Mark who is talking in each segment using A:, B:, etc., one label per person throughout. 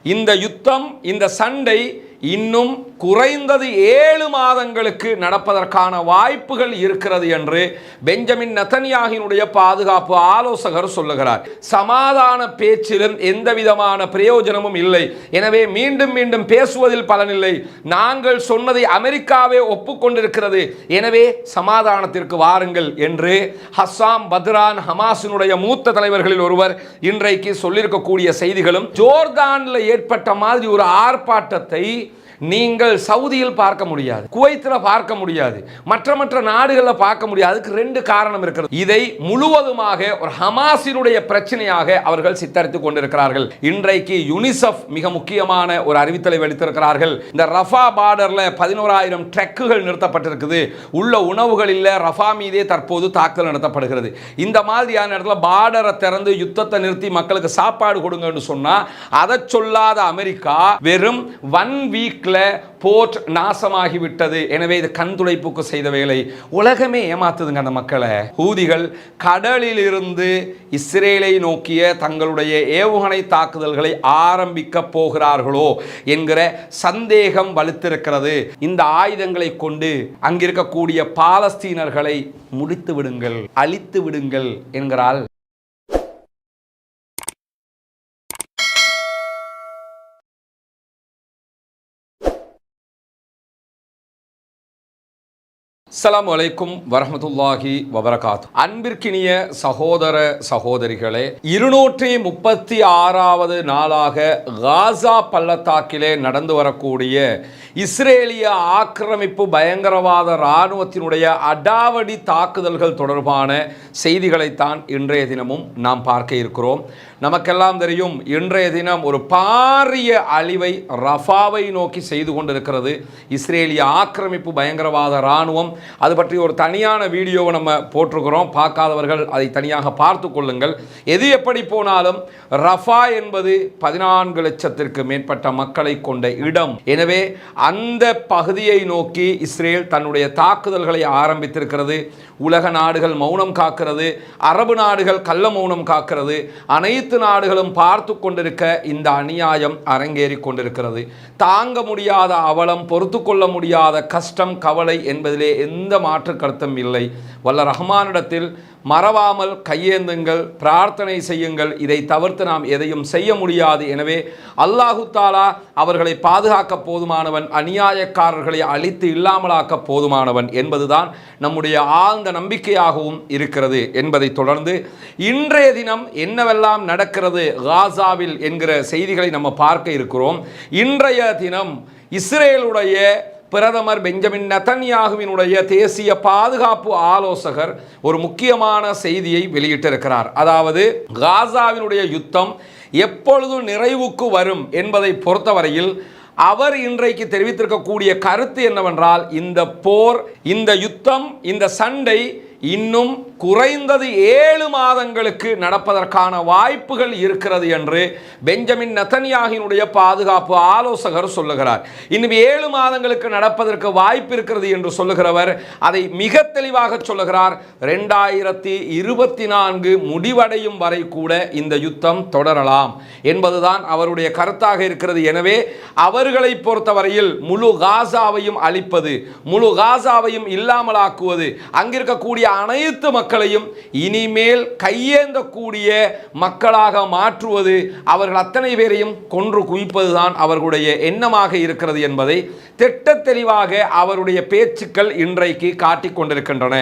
A: இந்த யுத்தம், இந்த சண்டை இன்னும் குறைந்தது 7 மாதங்களுக்கு நடப்பதற்கான வாய்ப்புகள் இருக்கிறது என்று பெஞ்சமின் நெதன்யாகுவினுடைய பாதுகாப்பு ஆலோசகர் சொல்லுகிறார். சமாதான பேச்சிலும் எந்த விதமான பிரயோஜனமும் இல்லை. எனவே மீண்டும் மீண்டும் பேசுவதில் பலனில்லை. நாங்கள் சொன்னதை அமெரிக்காவே ஒப்புக்கொண்டிருக்கிறது. எனவே சமாதானத்திற்கு வாருங்கள் என்று ஹஸ்ஸாம் பத்ரான், ஹமாஸினுடைய மூத்த தலைவர்களில் ஒருவர் இன்றைக்கு சொல்லியிருக்கக்கூடிய செய்திகளும், ஜோர்தானில் ஏற்பட்ட மாதிரி ஒரு ஆர்ப்பாட்டத்தை நீங்கள் சவுதியில் பார்க்க முடியாது, குவைத்தில் பார்க்க முடியாது, மற்ற நாடுகளில் பார்க்க முடியாது. அதுக்கு 2 காரணம் இருக்கிறது. இதை முழுவதுமாக ஒரு ஹமாஸினுடைய பிரச்சனையாக அவர்கள் சித்தரித்துக் கொண்டிருக்கிறார்கள். இன்றைக்கு யுனிசெஃப் மிக முக்கியமான ஒரு அறிவித்தலை வெளித்திருக்கிறார்கள். இந்த ரஃபா பார்டர்ல 11,000 ட்ரக்குகள் நிறுத்தப்பட்டிருக்குது. உள்ள உணவுகள் இல்ல, ரஃபா மீதே தற்போது தாக்குதல் நடத்தப்படுகிறது. இந்த மாதிரியான இடத்துல பார்டரை திறந்து யுத்தத்தை நிறுத்தி மக்களுக்கு சாப்பாடு கொடுங்கன்னு சொன்னா அதை சொல்லாத அமெரிக்கா வெறும் 1 வீக்ல போர்ட் நாசமாகிவிட்டது. எனவே இது கண்துடைப்புக்கு செய்த வேலை. உலகமே ஏமாத்துதுங்க அந்த மக்களை. ஹூதிகள் கடலில் இருந்து இஸ்ரேலை நோக்கிய தங்களுடைய ஏவுகணை தாக்குதல்களை ஆரம்பிக்க போகிறார்களோ என்கிற சந்தேகம் வலுத்திருக்கிறது. இந்த ஆயுதங்களை கொண்டு அங்கிருக்கக்கூடிய பாலஸ்தீனர்களை முடித்து விடுங்கள், அழித்து விடுங்கள் என்கிறாள். அஸ்ஸலாமு அலைக்கும் வரஹ்மத்துல்லாஹி வபரகாத்து. அன்பிற்கினிய சகோதர சகோதரிகளே, 236வது நாளாக காசா பள்ளத்தாக்கிலே நடந்து வரக்கூடிய இஸ்ரேலிய ஆக்கிரமிப்பு பயங்கரவாத இராணுவத்தினுடைய அடாவடி தாக்குதல்கள் தொடர்பான செய்திகளைத்தான் இன்றைய தினமும் நாம் பார்க்க இருக்கிறோம். நமக்கெல்லாம் தெரியும், இன்றைய தினம் ஒரு பாரிய அழிவை ரஃபாவை நோக்கி செய்து கொண்டிருக்கிறது இஸ்ரேலிய ஆக்கிரமிப்பு பயங்கரவாத இராணுவம். அது பற்றி ஒரு தனியான வீடியோவை நம்ம போட்டிருக்கிறோம். பார்க்காதவர்கள் அதை தனியாக பார்த்து கொள்ளுங்கள். எது எப்படி போனாலும் ரஃபா என்பது 14 லட்சத்திற்கு மேற்பட்ட மக்களை கொண்ட இடம். எனவே அந்த பகுதியை நோக்கி இஸ்ரேல் தன்னுடைய தாக்குதல்களை ஆரம்பித்திருக்கிறது. உலக நாடுகள் மௌனம் காக்கிறது, அரபு நாடுகள் கள்ள மௌனம் காக்கிறது. அனைத்து நாடுகளும் பார்த்து கொண்டிருக்க இந்த அநியாயம் அரங்கேறி கொண்டிருக்கிறது. தாங்க முடியாத அவலம், பொறுத்து கொள்ள முடியாத கஷ்டம், கவலை என்பதிலே எந்த மாற்று கருத்தும் இல்லை. வல்ல ரஹ்மானிடத்தில் மறவாமல் கையேந்துங்கள், பிரார்த்தனை செய்யுங்கள். இதை தவிர்த்து நாம் எதையும் செய்ய முடியாது. எனவே அல்லாஹு தாலா அவர்களை பாதுகாக்க போதுமானவன், அநியாயக்காரர்களை அழித்து இல்லாமலாக்க போதுமானவன் என்பதுதான் நம்முடைய ஆழ்ந்த நம்பிக்கையாகவும் இருக்கிறது என்பதை தொடர்ந்து இன்றைய தினம் என்னவெல்லாம் நடக்கிறது காசாவில் என்கிற செய்திகளை நம்ம பார்க்க இருக்கிறோம். இன்றைய தினம் இஸ்ரேலுடைய பிரதமர் பெஞ்சமின் நெதன்யாகுவினுடைய தேசிய பாதுகாப்பு ஆலோசகர் ஒரு முக்கியமான செய்தியை வெளியிட்டிருக்கிறார். அதாவது காசாவினுடைய யுத்தம் எப்பொழுது நிறைவுக்கு வரும் என்பதை பொறுத்தவரையில் அவர் இன்றைக்கு தெரிவித்திருக்கக்கூடிய கருத்து என்னவென்றால், இந்த போர், இந்த யுத்தம், இந்த சண்டை இன்னும் குறைந்தது 7 மாதங்களுக்கு நடப்பதற்கான வாய்ப்புகள் இருக்கிறது என்று பெஞ்சமின் நெதன்யாகுவினுடைய பாதுகாப்பு ஆலோசகர் சொல்லுகிறார். இன்னும் 7 மாதங்களுக்கு நடப்பதற்கு வாய்ப்பு இருக்கிறது என்று சொல்லுகிறவர் அதை மிக தெளிவாக சொல்லுகிறார். 2024 முடிவடையும் வரை கூட இந்த யுத்தம் தொடரலாம் என்பதுதான் அவருடைய கருத்தாக இருக்கிறது. எனவே அவர்களை பொறுத்தவரையில் முழு காசாவையும் அழிப்பது, முழு காசாவையும் இல்லாமலாக்குவது, அங்கிருக்கக்கூடிய அனைத்து மக்களையும் இனிமேல் கையேந்தக்கூடிய மக்களாக மாற்றுவது, அவர்கள் அத்தனை பேரையும் கொன்று குவிப்பதுதான் அவர்களுடைய எண்ணமாக இருக்கிறது என்பதை திட்ட தெளிவாக அவருடைய பேச்சுக்கள் இன்றைக்கு காட்டிக் கொண்டிருக்கின்றன.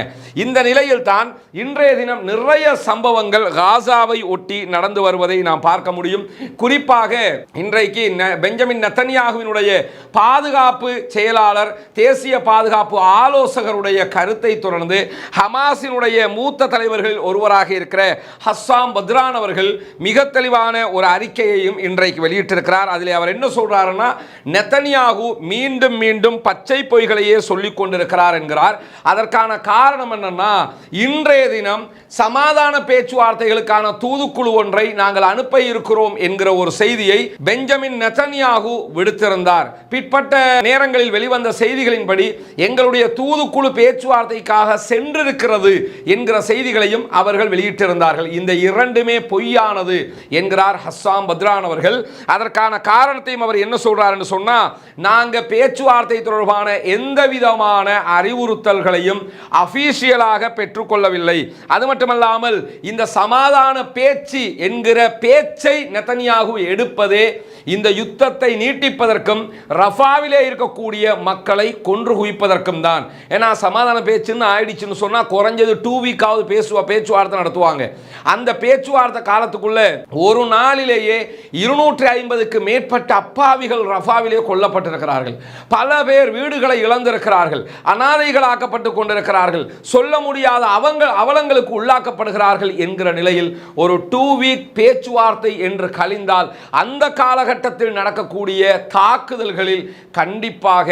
A: இந்த நிலையில் தான் இன்றைய தினம் நிறைய சம்பவங்கள் காசாவை ஒட்டி நடந்து வருவதை நாம் பார்க்க முடியும். குறிப்பாக இன்றைக்கு பெஞ்சமின் நெதன்யாகுவினுடைய பாதுகாப்பு செயலாளர், தேசிய பாதுகாப்பு ஆலோசகருடைய கருத்தை தொடர்ந்து ஹமாஸினுடைய மூத்த தலைவர்கள் ஒருவராக இருக்கிற ஹஸ்ஸாம் பத்ரான் அவர்கள் மிக தெளிவான ஒரு அறிக்கையையும் இன்றைக்கு வெளியிட்டிருக்கிறார். அதில் அவர் என்ன சொல்றாருன்னா, நெதன்யாகு மீண்டும் மீண்டும் பச்சை பொய்களையே சொல்லிக் கொண்டிருக்கிறார் என்கிறார். அதற்கான காரணம் என்னன்னா, இன்றைய தினம் சமாதான பேச்சுவார்த்தைகளுக்கான தூதுக்குழு ஒன்றை நாங்கள் அனுப்ப இருக்கிறோம் என்கிற ஒரு செய்தியை பெஞ்சமின் நெதன்யாகு விடுத்திருந்தார். பிற்பட்ட நேரங்களில் வெளிவந்த செய்திகளின்படி எங்களுடைய தூதுக்குழு பேச்சுவார்த்தைக்காக சென்றிருக்கிறது என்கிற செய்திகளையும் அவர்கள் வெளியிட்டிருந்தார்கள். இந்த இரண்டுமே பொய்யானது என்கிறார் ஹஸ்ஸாம் பத்ரான் அவர்கள். அதற்கான காரணத்தையும் அவர் என்ன சொல்றார் என்று சொன்னா, நாங்க பேச்சுவார்த்தை தொடர்பான எந்த விதமான அறிவுறுத்தல்களையும் அபிஷியலாக பெற்றுக்கொள்ளவில்லை. அது மட்டுமல்லாமல் இந்த சமாதான பேச்சு என்கிற பேச்சை நெதன்யாகு எடுப்பதே இந்த யுத்தத்தை நீட்டிப்பதற்கும் ரஃபாவிலே இருக்கக்கூடிய மக்களை கொன்று குவிப்பதற்கும் தான். ஏன்னா சமாதான பேச்சுன்னு ஆயிடுச்சுன்னு சொன்னா குறைஞ்சது 2 வீக்காவது பேச்சுவார்த்தை நடத்துவாங்க. அந்த பேச்சுவார்த்தை காலத்துக்குள்ள ஒரு நாளிலேயே 250க்கு மேற்பட்ட அப்பாவிகள் ரஃபாவிலே கொல்லப்பட்டிருக்கிறார்கள். பல பேர் வீடுகளை இழந்திருக்கிறார்கள், அனாதைகளாக்கப்பட்டு கொண்டிருக்கிறார்கள், சொல்ல முடியாத அவலங்களுக்கு உள்ளாக்கப்படுகிறார்கள் என்கிற நிலையில் ஒரு 2 வீக் பேச்சுவார்த்தை என்று கழிந்தால் அந்த காலகட்டத்தில் நடக்கக்கூடிய தாக்குதல்களில் கண்டிப்பாக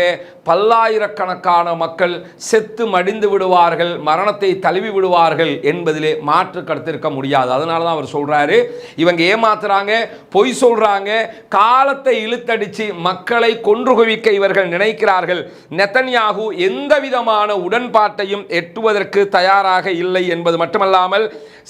A: பல்லாயிரக்கணக்கான மக்கள் செத்து மடிந்து விடுவார்கள், மரணத்தை தழுவி விடுவார்கள் என்பதிலே மாற்று கருத்திருக்க முடியாது. அதனால தான் அவர் சொல்றாரு, இவங்க ஏமாத்துறாங்க, பொய் சொல்றாங்க, காலத்தை இழுத்தடிச்சு மக்களை கொன்று குவிக்க இவர்கள் நினைக்கிறார்கள். நெதன்யாகு எந்த விதமான உடன்பாட்டையும் எட்டுவதற்கு தயாராக இல்லை என்பது மட்டுமல்லாமல்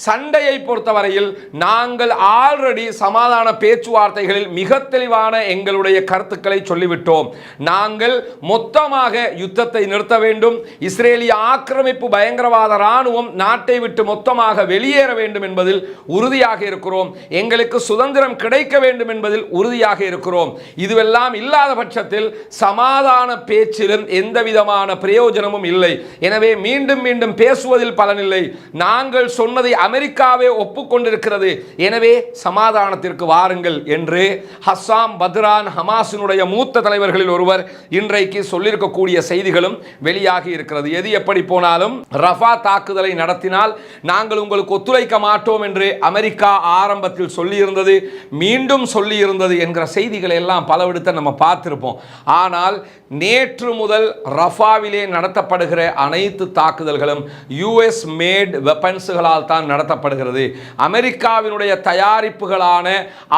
A: சண்டையை பொறுத்தவரையில் நாங்கள் ஆல்ரெடி சமாதான பேச்சுவார்த்தைகளில் மிக தெளிவான எங்களுடைய கருத்துக்களை சொல்லிவிட்டோம். நாங்கள் மொத்தமாக யுத்தத்தை நிறுத்த வேண்டும், இஸ்ரேலிய ஆக்கிரமிப்பு பயங்கரவாத இராணுவம் நாட்டை விட்டு மொத்தமாக வெளியேற வேண்டும் என்பதில் உறுதியாக இருக்கிறோம், எங்களுக்கு சுதந்திரம் கிடைக்க வேண்டும் என்பதில் உறுதியாக இருக்கிறோம். இதுவெல்லாம் இல்லாத பட்சத்தில் சமாதான பேச்சிலும் எந்த விதமான பிரயோஜனமும் இல்லை. எனவே மீண்டும் மீண்டும் பேசுவதில் பலனில்லை. நாங்கள் சொன்னதை அமெரிக்காவே ஒப்புக்கொண்டிருக்கிறது, எனவே சமாதானத்திற்கு வாருங்கள் என்று ஹஸ்ஸாம் பத்ரான் ஹமாஸினுடைய மூத்த தலைவர்களில் ஒருவர் இன்றைக்கு சொல்லியிருக்கக்கூடிய செய்திகளும் வெளியாகி இருக்கிறது. எது எப்படி போனாலும் ரஃபா தாக்குதலை நடத்தினால் நாங்கள் உங்களுக்கு ஒத்துழைக்க மாட்டோம் என்று அமெரிக்கா ஆரம்பத்தில் சொல்லியிருந்தது, மீண்டும் சொல்லியிருந்தது என்கிற செய்திகளை எல்லாம் பலவிடத்தை நம்ம பார்த்திருப்போம். ஆனால் நேற்று முதல் ரஃபாவிலே நடத்தப்படுகிற அனைத்து தாக்குதல்களும் யூஎஸ் மேட் வெப்பன்ஸ்களால் தான் நடத்தப்படுகிறது. அமெரிக்காவினுடைய தயாரிப்புகளான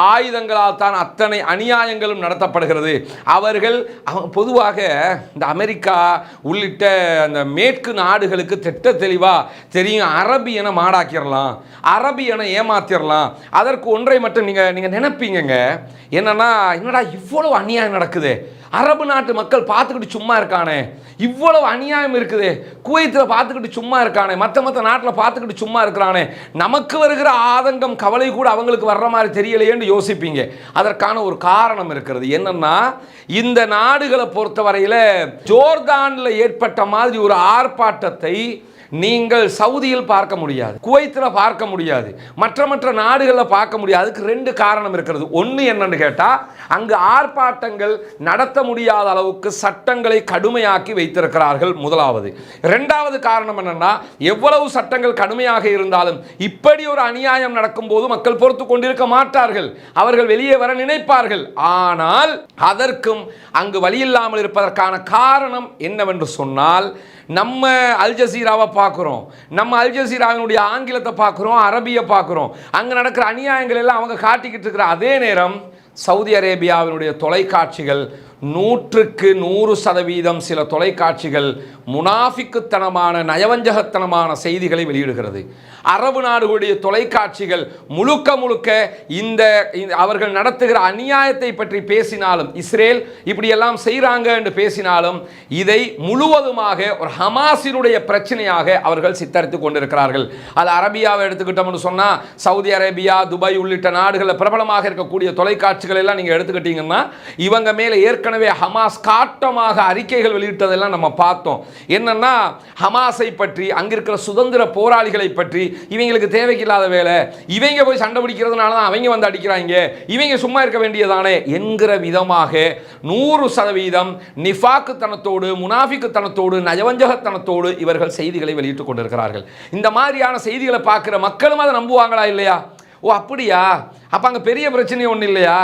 A: ஆயுதங்களால் தான் அத்தனை அநியாயங்களும் நடத்தப்படுகிறது. அவர்கள் பொதுவாக இந்த அமெரிக்கா உள்ளிட்ட அந்த மேற்கு நாடுகளுக்கு திட்ட தெளிவா தெரியும், அரபியனை மாடாக்கிடலாம், அரபியனை ஏமாத்திடலாம். அதற்கு ஒன்றை மட்டும் நீங்க நினைப்பீங்க, என்னடா இவ்வளவு அநியாயம் நடக்குது, அரபு நாட்டு மக்கள் பார்த்துக்கிட்டு சும்மா இருக்கானே, இவ்வளவு அநியாயம் இருக்குது, குவைத்தில் பார்த்துக்கிட்டு சும்மா இருக்கானே, மற்ற நாட்டில் பார்த்துக்கிட்டு சும்மா இருக்கிறானே, நமக்கு வருகிற ஆதங்கம் கவலை கூட அவங்களுக்கு வர்ற மாதிரி தெரியலையேன்னு யோசிப்பீங்க. அதற்கான ஒரு காரணம் இருக்கிறது. என்னன்னா, இந்த நாடுகளை பொறுத்தவரையில் ஜோர்தானில் ஏற்பட்ட மாதிரி ஒரு ஆர்ப்பாட்டத்தை நீங்கள் சவுதியில் பார்க்க முடியாது, குவைத்தில் பார்க்க முடியாது, மற்ற நாடுகளில் பார்க்க முடியாது. அதுக்கு 2 காரணம் இருக்கிறது. ஒன்று என்னன்னு கேட்டால், அங்கு ஆர்ப்பாட்டங்கள் நடத்த முடியாத அளவுக்கு சட்டங்களை கடுமையாக்கி வைத்திருக்கிறார்கள், முதலாவது. 2வது காரணம் என்னன்னா, எவ்வளவு சட்டங்கள் கடுமையாக இருந்தாலும் இப்படி ஒரு அநியாயம் நடக்கும் போது மக்கள் பொறுத்து கொண்டிருக்க மாட்டார்கள், அவர்கள் வெளியே வர நினைப்பார்கள். ஆனால் அதற்கும் அங்கு வழியில்லாமல் இருப்பதற்கான காரணம் என்னவென்று சொன்னால், நம்ம அல் ஜசீராவை பார்க்குறோம், நம்ம அல் ஜசீராவினுடைய ஆங்கிலத்தை பார்க்குறோம், அரபியை பார்க்குறோம். அங்கே நடக்கிற அநியாயங்கள் எல்லாம் அவங்க காட்டிக்கிட்டு இருக்கிற அதே நேரம் சவுதி அரேபியாவினுடைய தொலைக்காட்சிகள் 100க்கு 100% சில தொலைக்காட்சிகள் முனாஃபிக்குத்தனமான நயவஞ்சகத்தனமான செய்திகளை வெளியிடுகிறது. அரபு நாடுகளுடைய தொலைக்காட்சிகள் முழுக்க இந்த அவர்கள் நடத்துகிற அநியாயத்தை பற்றி பேசினாலும், இஸ்ரேல் இப்படியெல்லாம் செய்கிறாங்க என்று பேசினாலும், இதை முழுவதுமாக ஒரு ஹமாஸினுடைய பிரச்சனையாக அவர்கள் சித்தரித்துக் கொண்டிருக்கிறார்கள். அது அரபியாவை எடுத்துக்கிட்டோம்னு சொன்னால், சவுதி அரேபியா, துபாய் உள்ளிட்ட நாடுகளில் பிரபலமாக இருக்கக்கூடிய தொலைக்காட்சிகள் எல்லாம் நீங்கள் எடுத்துக்கிட்டீங்கன்னா, இவங்க மேலே ஏற்கனவே ஹமாஸ் காட்டமாக அறிக்கைகள் வெளியிட்டதெல்லாம் நம்ம பார்த்தோம். என்னன்னா, ஹமாஸை பற்றி, அங்கிருக்கிற சுதந்திர போராளிகளை பற்றி, இவங்களுக்கு தேவையில்லாத வேலை, இவங்க போய் சண்டை பிடிக்கிறதுனால தான் அவங்க வந்து அடிக்கிறாங்க, இவங்க சும்மா இருக்க வேண்டியதானே என்கிற விதமாக 100% நிஃபாக்குத்தனத்தோடு, முனாஃபிக்குத்தனத்தோடு, நயவஞ்சகத்தனத்தோடு இவர்கள் செய்திகளை வெளியிட்டுக் கொண்டிருக்கிறார்கள். இந்த மாதிரியான செய்திகளை பார்க்கிற மக்களும் அதை நம்புவாங்களா இல்லையா? ஓ அப்படியா, அப்ப அங்க பெரிய பிரச்சனை ஒன்றும் இல்லையா?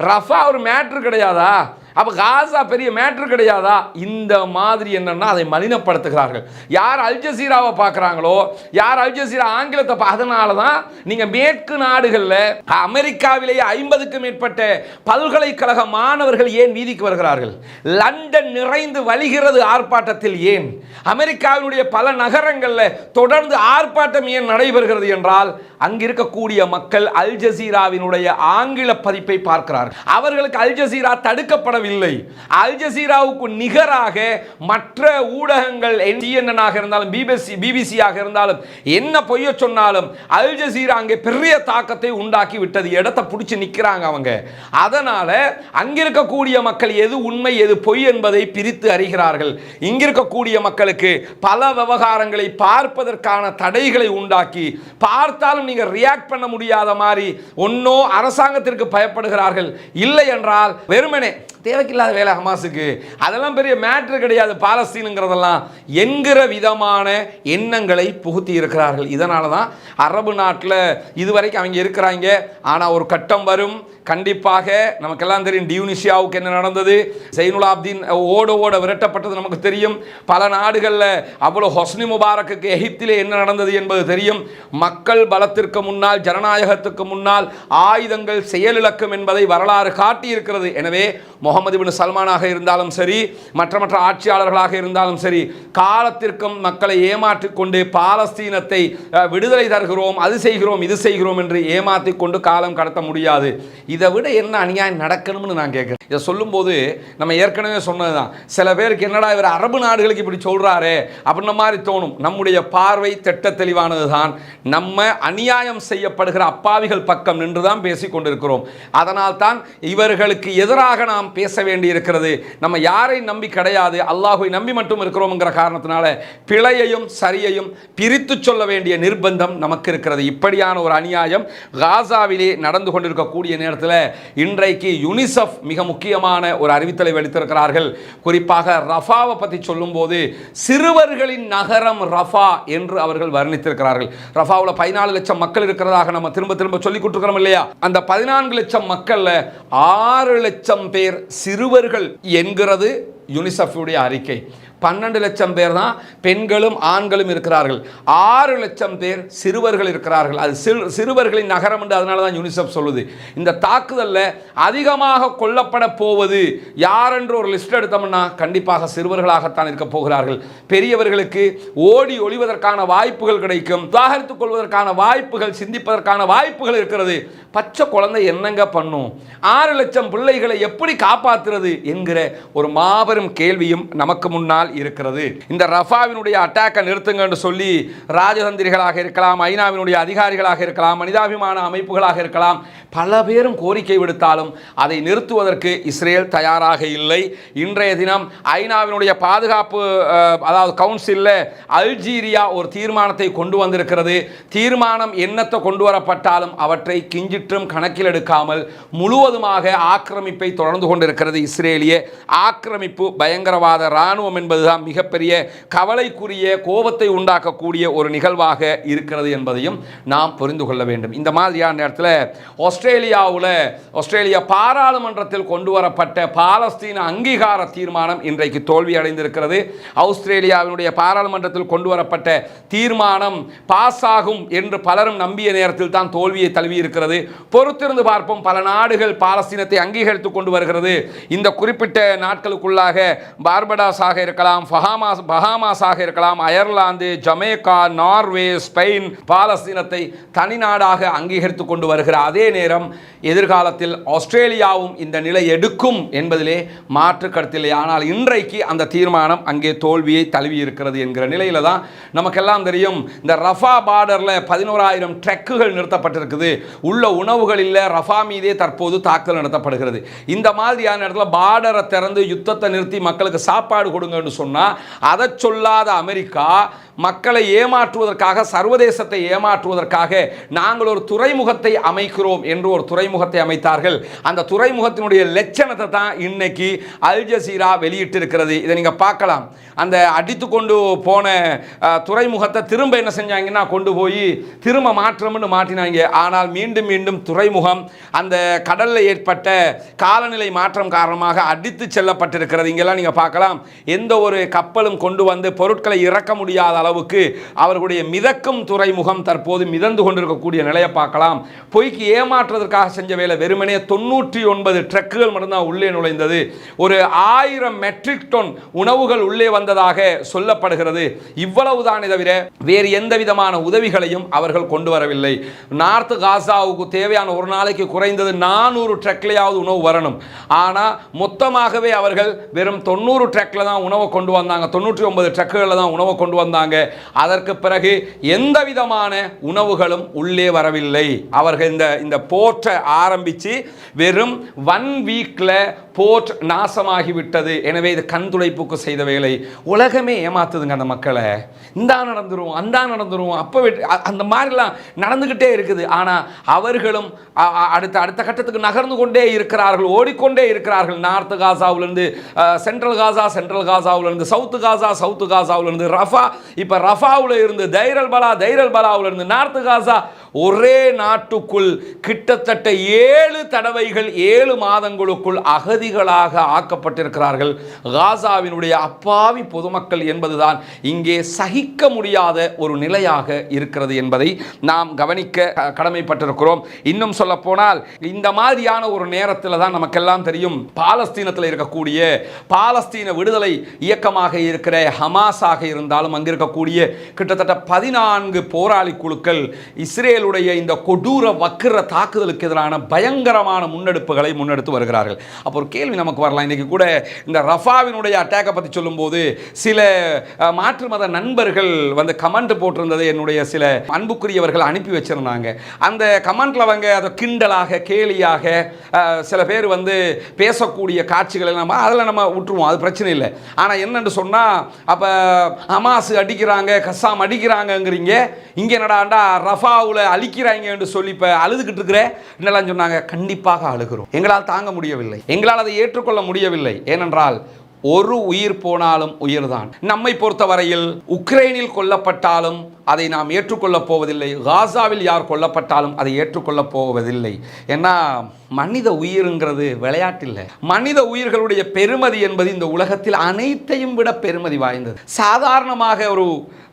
A: ரஃபா ஒரு மேட்ரு கிடையாதா? அப்போ காசா பெரிய மேட்ரு கிடையாதா? இந்த மாதிரி என்னன்னா அதை மலினப்படுத்துகிறார்கள். யார் அல் ஜசீராவை பார்க்குறாங்களோ, யார் அல் ஜசீரா ஆங்கிலத்தை அதனால தான் நீங்கள் மேற்கு நாடுகளில் அமெரிக்காவிலேயே 50க்கும் மேற்பட்ட பல்கலைக்கழக மாணவர்கள் ஏன் வீதிக்கு வருகிறார்கள்? லண்டன் நிறைந்து வழிகிறது ஆர்ப்பாட்டத்தில். ஏன் அமெரிக்காவினுடைய பல நகரங்களில் தொடர்ந்து ஆர்ப்பாட்டம் ஏன் நடைபெறுகிறது என்றால், அங்கு இருக்கக்கூடிய மக்கள் அல் ஜசீராவினுடைய ஆங்கில பதிப்பை பார்க்கிறார்கள். அவர்களுக்கு அல் ஜசீரா தடுக்கப்படவில்லை. அல் ஜசீராவுக்கு நிகராக மற்ற ஊடகங்கள் CNN ஆக இருந்தாலும் பிபிசி ஆக இருந்தாலும் என்ன பொய்ய சொன்னாலும் அல் ஜசீரா அங்கே பெரிய தாக்கத்தை உண்டாக்கி விட்டது. இடத்தை பிடிச்சி நிற்கிறாங்க அவங்க. அதனால அங்கிருக்கக்கூடிய மக்கள் எது உண்மை எது பொய் என்பதை பிரித்து அறிகிறார்கள். இங்கிருக்கக்கூடிய மக்களுக்கு பல விவகாரங்களை பார்ப்பதற்கான தடைகளை உண்டாக்கி, பார்த்தாலும் நீங்க ரியாக்ட் பண்ண முடியாத மாதிரி ஒன்னோ அரசாங்கத்திற்கு பயப்படுகிறார்கள், இல்லை என்றால் வெறுமனே தேவைக்கில்லாத வேலை ஹமாஸுக்கு, அதெல்லாம் பெரிய மேட்ரு கிடையாது பாலஸ்தீனுங்கிறதெல்லாம் என்கிற விதமான எண்ணங்களை புகுத்தி இருக்கிறார்கள். இதனால தான் அரபு நாட்டில் இதுவரைக்கும் அவங்க இருக்கிறாங்க. ஆனால் ஒரு கட்டம் வரும் கண்டிப்பாக. நமக்கெல்லாம் தெரியும் டியூனிஷியாவுக்கு என்ன நடந்தது, ஜைனுலாப்தீன் ஓட விரட்டப்பட்டது நமக்கு தெரியும். பல நாடுகளில் அவ்வளோ ஹொஸ்னி முபாரக்குக்கு எகிப்திலே என்ன நடந்தது என்பது தெரியும். மக்கள் பலத்திற்கு முன்னால், ஜனநாயகத்துக்கு முன்னால் ஆயுதங்கள் செயலிழக்கும் என்பதை வரலாறு காட்டியிருக்கிறது. எனவே முகமது பின் சல்மானாக இருந்தாலும் சரி, மற்ற ஆட்சியாளர்களாக இருந்தாலும் சரி, காலத்திற்கும் மக்களை ஏமாற்றிக் கொண்டு பாலஸ்தீனத்தை விடுதலை தருகிறோம், அது செய்கிறோம், இது செய்கிறோம் என்று ஏமாற்றிக் கொண்டு காலம் கடத்த முடியாது. இதை விட என்ன அநியாயம் நடக்கணும்னு நான் கேட்குறேன். இதை சொல்லும்போது நம்ம ஏற்கனவே சொன்னதுதான், சில பேருக்கு என்னடா இவர் அரபு நாடுகளுக்கு இப்படி சொல்கிறாரே அப்படின்ன மாதிரி தோணும். நம்முடைய பார்வை திட்ட தெளிவானது தான். நம்ம அநியாயம் செய்யப்படுகிற அப்பாவிகள் பக்கம் நின்று தான் பேசிக் கொண்டிருக்கிறோம். அதனால் தான் இவர்களுக்கு எதிராக நாம் பேச வேண்டி இருக்கிறது. நம்ம யாரை நம்பி கிடையாது, அல்லாஹ்வை நம்பி மட்டும் இருக்கிறோம்ங்கிற காரணத்தினால பிழையையும் சரியையும் பிரித்து சொல்ல வேண்டிய நிர்பந்தம் நமக்கு இருக்கிறது. இப்படியான ஒரு அநியாயம் காசாவிலே நடந்து கொண்டிருக்கக்கூடிய நேரத்தில் இன்றைக்கு யுனிசெஃப் மிக முக்கியமான ஒரு அறிவித்தலை வெளித்திருக்கிறார்கள். குறிப்பாக ரஃபாவை பற்றி சொல்லும்போது சிறுவர்களின் நகரம் ரஃபா என்று அவர்கள் வர்ணித்திருக்கிறார்கள். ரஃபாவில் 14 லட்சம் மக்கள் இருக்கிறதாக நம்ம திரும்ப சொல்லிக் கொடுக்கிறோம் இல்லையா? அந்த 14 லட்சம் மக்கள்ல 6 லட்சம் பேர் சிறுவர்கள் என்கிறது யுனிசெஃபுடைய அறிக்கை. 12 லட்சம் பேர் தான் பெண்களும் ஆண்களும் இருக்கிறார்கள். 6 லட்சம் பேர் சிறுவர்கள் இருக்கிறார்கள். அது சிறுவர்களின் நகரம் என்று அதனால தான் யுனிசெஃப் சொல்லுது. இந்த தாக்குதலில் அதிகமாக கொல்லப்பட போவது யார் என்று ஒரு லிஸ்ட் எடுத்தோம்னா கண்டிப்பாக சிறுவர்களாகத்தான் இருக்க போகிறார்கள். பெரியவர்களுக்கு ஓடி ஒளிவதற்கான வாய்ப்புகள் கிடைக்கும், உதாகரித்துக் கொள்வதற்கான வாய்ப்புகள், சிந்திப்பதற்கான வாய்ப்புகள் இருக்கிறது. பச்சை குழந்தை என்னங்க பண்ணும்? 6 லட்சம் பிள்ளைகளை எப்படி காப்பாற்றுறது என்கிற ஒரு மாபெரும் கேள்வியும் நமக்கு முன்னால் இருக்கிறது. இந்த ரஃபாவினுடைய அட்டாக்கை நிறுத்துங்க என்று சொல்லி ராஜதந்திரிகளாக இருக்கலாம், ஐநாவினுடைய அதிகாரிகளாக இருக்கலாம், மனிதாபிமான அமைப்புகளாக இருக்கலாம், பல பேரும் கோரிக்கை விடுத்தாலும் அதை நிறுத்துவதற்கு இஸ்ரேல் தயாராக இல்லை. இன்றைய தினம் ஐநாவினுடைய பாதுகாப்பு அதாவது கவுன்சிலில் அல்ஜீரியா ஒரு தீர்மானத்தை கொண்டு வந்திருக்கிறது. தீர்மானம் என்னத்தை கொண்டு வரப்பட்டாலும் அவற்றை கிஞ்சிற்றும் கணக்கில் எடுக்காமல் முழுவதுமாக ஆக்கிரமிப்பை தொடர்ந்து கொண்டிருக்கிறது. இஸ்ரேலிய ஆக்கிரமிப்பு பயங்கரவாத இராணுவம் என்பதுதான் மிகப்பெரிய கவலைக்குரிய, கோபத்தை உண்டாக்கக்கூடிய ஒரு நிகழ்வாக இருக்கிறது என்பதையும் நாம் புரிந்து கொள்ள வேண்டும். இந்த மாதிரியான நேரத்தில் ஆஸ்திரேலியா பாராளுமன்றத்தில் கொண்டு வரப்பட்ட பாலஸ்தீன அங்கீகார தீர்மானம் இன்றைக்கு தோல்வி அடைந்திருக்கிறது. ஆஸ்திரேலியாவினுடைய பாராளுமன்றத்தில் கொண்டு வரப்பட்ட தீர்மானம் பாஸ் ஆகும் என்று பலரும் நம்பிய நேரத்தில் தான் தோல்வியை தழுவி இருக்கிறது. பொறுத்திருந்து பார்ப்போம். பல நாடுகள் பாலஸ்தீனத்தை அங்கீகரித்துக் கொண்டு வருகிறது. இந்த குறிப்பிட்ட நாட்களுக்குள்ளாக பார்படாஸாக இருக்கலாம், பஹாமாஸாக இருக்கலாம், அயர்லாந்து, ஜமேக்கா, நார்வே, ஸ்பெயின் பாலஸ்தீனத்தை தனி நாடாக அங்கீகரித்துக் கொண்டு வருகிற அதே நேரம் எதிர்காலத்தில் ஆஸ்திரேலியாவும் இந்த நிலை எடுக்கும் என்பதிலே மாற்று கருத்தில்லை. ஆனால் இன்றைக்கு அந்த தீர்மானம் அங்கே தோல்வியை தழுவி இருக்கிறது என்கிற நிலையில தான் நமக்கெல்லாம் தெரியும். இந்த ரஃபா பார்டரில் 11,000 ட்ரக்குகள் நிறுத்தப்பட்டிருக்குது. உள்ள உணவுகள் இல்லை. ரஃபா மீதே தற்போது தாக்குதல் நடத்தப்படுகிறது. இந்த மாதிரியான இடத்துல பார்டரை திறந்து யுத்தத்தை நிறுத்தி மக்களுக்கு சாப்பாடு கொடுங்கன்னு சொன்னால் அதை சொல்லாத அமெரிக்கா மக்களை ஏமாற்றுவதற்காக, சர்வதேசத்தை ஏமாற்றுவதற்காக நாங்கள் ஒரு துறைமுகத்தை அமைக்கிறோம் என்று ஒரு துறைமுகத்தை அமைத்தார்கள். அந்த துறைமுகத்தினுடைய லட்சணத்தை தான் இன்னைக்கு அல் ஜசீரா வெளியிட்டிருக்கிறது. இதை நீங்க பார்க்கலாம். அந்த அடித்து கொண்டு போன துறைமுகத்தை திரும்ப என்ன செஞ்சாங்கன்னா கொண்டு போய் திரும்ப மாற்றம்னு மாற்றினாங்க. ஆனால் மீண்டும் மீண்டும் துறைமுகம் அந்த கடலில் ஏற்பட்ட காலநிலை மாற்றம் காரணமாக அடித்து செல்லப்பட்டிருக்கிறது. இங்கெல்லாம் நீங்க பார்க்கலாம். எந்த ஒரு கப்பலும் கொண்டு வந்து பொருட்களை இறக்க முடியாத அளவுக்கு அவர்களுடைய மிதக்கும் துறைமுகம் தற்போது மிதந்து கொண்டிருக்கக்கூடிய நிலையை பார்க்கலாம். பொய்க்கு ஏமாற்றுவதற்காக செஞ்ச வேலை. வெறுமனே 99 ட்ரக்குகள் மட்டும்தான் உள்ளே நுழைந்தது. ஒரு 1000 மெட்ரிக் டன் உணவுகள் உள்ளே வந்ததாக சொல்லப்படுகிறது. இவ்வளவுதான் தவிர வேறு எந்த விதமான உதவிகளையும் அவர்கள் கொண்டு வரவில்லை. நார்த் காசாவுக்கு தேவையான ஒரு நாளைக்கு குறைந்தது 400 ட்ரக்லையாவது உணவு வரணும். ஆனால் மொத்தமாகவே அவர்கள் வெறும் 90 ட்ரக்ல தான் உணவை கொண்டு வந்தாங்க. 99 ட்ரக்குகளில் தான் உணவை கொண்டு வந்தாங்க. அதற்கு பிறகு எந்த விதமான உணவுகளும் உள்ளே வரவில்லை. அவர்கள் இந்த போர்ட்டை ஆரம்பித்து வெறும் 1 வீக்ல போர்ட் நாசமாகிவிட்டது. எனவே இது கண் துடைப்புக்கு செய்த வேலை. உலகமே ஏமாத்துதுங்க அந்த மக்களை. இந்தா நடந்துரும், அந்த நடந்துரும், அப்போ அந்த மாதிரிலாம் நடந்துகிட்டே இருக்குது. ஆனால் அவர்களும் அடுத்த கட்டத்துக்கு நகர்ந்து கொண்டே இருக்கிறார்கள், ஓடிக்கொண்டே இருக்கிறார்கள். நார்த் காசாவிலிருந்து சென்ட்ரல் காசாவிலிருந்து சவுத்து காசாவிலிருந்து ரஃபா, இப்போ ரஃபாவில் இருந்து தைரல் பலாவிலிருந்து நார்த் காசா, ஒரே நாட்டுக்குள் கிட்டத்தட்ட 7 தடவைகள் 7 மாதங்களுக்குள் அகதிகளாக ஆக்கப்பட்டிருக்கிறார்கள். காசாவினுடைய அப்பாவி பொதுமக்கள் என்பதுதான் இங்கே சகிக்க முடியாத ஒரு நிலையாக இருக்கிறது என்பதை நாம் கவனிக்க கடமைப்பட்டிருக்கிறோம். இன்னும் சொல்ல போனால் இந்த மாதிரியான ஒரு நேரத்தில் தான் நமக்கெல்லாம் தெரியும், பாலஸ்தீனத்தில் இருக்கக்கூடிய பாலஸ்தீன விடுதலை இயக்கமாக இருக்கிற ஹமாஸாக இருந்தாலும் அங்கு இருக்கக்கூடிய கிட்டத்தட்ட 14 போராளி குழுக்கள் இஸ்ரேலுடைய இந்த கொடூர வக்கிர தாக்குதலுக்கு எதிரான பயங்கரமான முன்னெடுப்புகளை முன்னெடுத்து வருகிறார்கள். அப்போ ஒரு கேள்வி நமக்கு வரலாம். இன்னைக்கு கூட இந்த ரஃபாவினுடைய அட்டாக்கை பற்றி சொல்லும்போது சில மாற்று மத நண்பர்கள் வந்து கமெண்ட் போட்டிருந்ததை என்னுடைய சில அன்புக்குரியவர்கள் அனுப்பி வச்சிருந்தாங்க. அந்த கமெண்ட்ல அவங்க அதை கிண்டலாக கேலியாக சில பேர் வந்து பேசக்கூடிய காட்சிகளை அதில் நம்ம விட்டுருவோம், அது பிரச்சனை இல்லை. ஆனால் என்னன்னு சொன்னால், அப்போ ஹமாஸ் அடிக்கிறாங்க, கஸ்ஸாம் அடிக்கிறாங்கங்கிறீங்க, இங்கே என்னடாண்டா ரஃபாவில் அழிக்கிறாங்க என்று சொல்லி இப்போ அழுதுகிட்டு இருக்கிற என்னெல்லாம் சொன்னாங்க. கண்டிப்பாக அழுகிறோம். எங்களால் தாங்க முடியவில்லை, எங்களால் அதை ஏற்றுக்கொள்ள முடியவில்லை. ஏனென்றால் ஒரு உயிர் போனாலும் உயிர்தான். நம்மை பொறுத்தவரையில் உக்ரைனில் கொல்லப்பட்டாலும் அதை நாம் ஏற்றுக்கொள்ளப் போவதில்லை. காசாவில் யார் கொல்லப்பட்டாலும் அதை ஏற்றுக்கொள்ளப் போவதில்லை. ஏன்னா மனித உயிருங்கிறது விளையாட்டில்லை. மனித உயிர்களுடைய பெருமதி என்பது இந்த உலகத்தில் அனைத்தையும் விட பெருமதி வாய்ந்தது. சாதாரணமாக ஒரு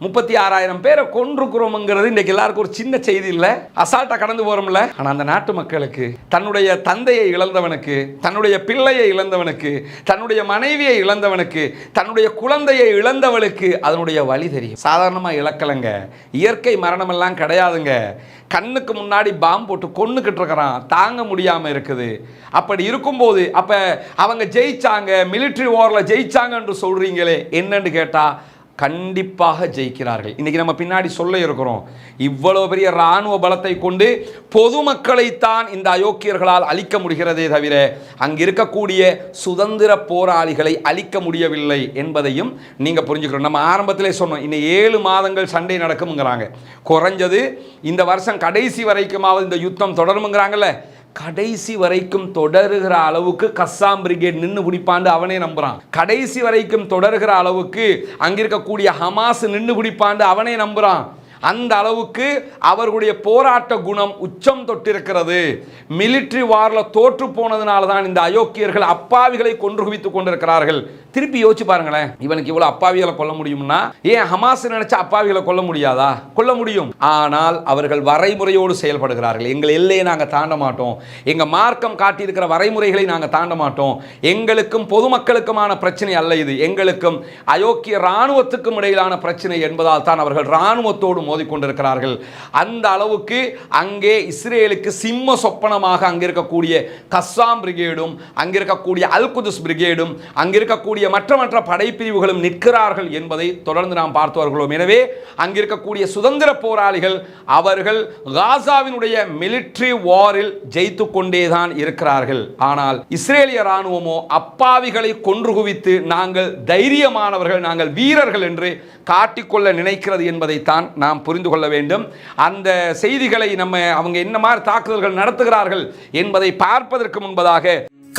A: 36,000 பேரை கொன்றுக்கிறோம்ங்கிறது இன்றைக்கு எல்லாருக்கும் ஒரு சின்ன செய்தி இல்லை, அசால்ட்டாக கடந்து போகிறோம்ல. ஆனால் அந்த நாட்டு மக்களுக்கு, தன்னுடைய தந்தையை இழந்தவனுக்கு, தன்னுடைய பிள்ளையை இழந்தவனுக்கு, தன்னுடைய மனைவியை இழந்தவனுக்கு, தன்னுடைய குழந்தையை இழந்தவளுக்கு அதனுடைய வழி தெரியும். சாதாரணமாக இழக்கலைங்க, இயற்கை மரணமெல்லாம் கிடையாதுங்க. கண்ணுக்கு முன்னாடி பாம்பு போட்டு கொன்னுக்கிட்டு இருக்கிறான், தாங்க முடியாமல் இருக்குது. அப்படி இருக்கும்போது அப்போ அவங்க ஜெயிச்சாங்க, மிலிட்ரி வாரில் ஜெயிச்சாங்க என்று சொல்கிறீங்களே, என்னன்னு கேட்டால் கண்டிப்பாக ஜெயிக்கிறார்கள். இன்றைக்கி நம்ம பின்னாடி சொல்ல இருக்கிறோம், இவ்வளோ பெரிய இராணுவ பலத்தை கொண்டு பொதுமக்களைத்தான் இந்த அயோக்கியர்களால் அழிக்க முடிகிறதே தவிர அங்கே இருக்கக்கூடிய சுதந்திர போராளிகளை அழிக்க முடியவில்லை என்பதையும் நீங்கள் புரிஞ்சுக்கணும். நம்ம ஆரம்பத்திலே சொன்னோம், இன்னும் 7 மாதங்கள் சண்டை நடக்கும்ங்கிறாங்க. குறைஞ்சது இந்த வருஷம் கடைசி வரைக்குமாவது இந்த யுத்தம் தொடரும்ங்கிறாங்கல்ல. கடைசி வரைக்கும் தொடருகிற அளவுக்கு கஸ்ஸாம் பிரிகேட் நின்று பிடிப்பாண்டு அவனே நம்புறான். கடைசி வரைக்கும் தொடருகிற அளவுக்கு அங்கிருக்கக்கூடிய ஹமாஸ் நின்று பிடிப்பாண்டு அவனே நம்புறான். அந்த அளவுக்கு அவர்களுடைய போராட்ட குணம் உச்சம் தொட்டிருக்கிறது. மிலிட்ரி வாரில் தோற்று போனதுனால தான் இந்த அயோக்கியர்கள் அப்பாவிகளை கொன்று குவித்துக் கொண்டிருக்கிறார்கள். திருப்பி யோசிச்சு பாருங்களேன், இவனுக்கு இவ்வளவு அப்பாவிகளை கொல்ல முடியும்னா ஏன் ஹமாஸ் நினைச்சா அப்பாவிகளை கொல்ல முடியாதா? கொல்ல முடியும். ஆனால் அவர்கள் வரைமுறையோடு செயல்படுகிறார்கள். எங்கள் எல்லையை நாங்கள் தாண்ட மாட்டோம், எங்கள் மார்க்கம் காட்டியிருக்கிற வரைமுறைகளை நாங்கள் தாண்ட மாட்டோம். எங்களுக்கும் பொதுமக்களுக்குமான பிரச்சனை அல்ல இது, எங்களுக்கும் அயோக்கிய இராணுவத்துக்கும் இடையிலான பிரச்சனை என்பதால் தான் அவர்கள் இராணுவத்தோடு மோதிக்கொண்டிருக்கிறார்கள். அந்த அளவுக்கு அங்கே இஸ்ரேலுக்கு சிம்ம சொப்பனமாக அங்கே இருக்கக்கூடிய கஸ்ஸாம் பிரிகேடும் அங்கே இருக்கக்கூடிய அல் குதுஸ் பிரிகேடும் அங்கே இருக்கக்கூடிய மற்ற படைப்பிரிவுகளும் நிற்கிறார்கள் என்பதை தொடர்ந்து நாம் பார்த்து வருகிறோம். எனவே அங்கே இருக்கக்கூடிய சுதந்திர போராளிகள் அவர்கள் காசாவினுடைய மிலிட்டரி வாரில் ஜெயித்து கொண்டேதான் இருக்கிறார்கள். ஆனால் இஸ்ரேலிய ராணுவமோ அப்பாவிகளை கொன்று குவித்து நாங்கள் தைரியமானவர்கள், நாங்கள் வீரர்கள் என்று காட்டிக்கொள்ள நினைக்கிறது என்பதைத்தான் நாம் புரிந்து கொள்ள வேண்டும். அந்த செய்திகளை அவங்க என்ன மாதிரி தாக்குதல்கள் நடத்துகிறார்கள் என்பதை பார்ப்பதற்கு முன்பதாக,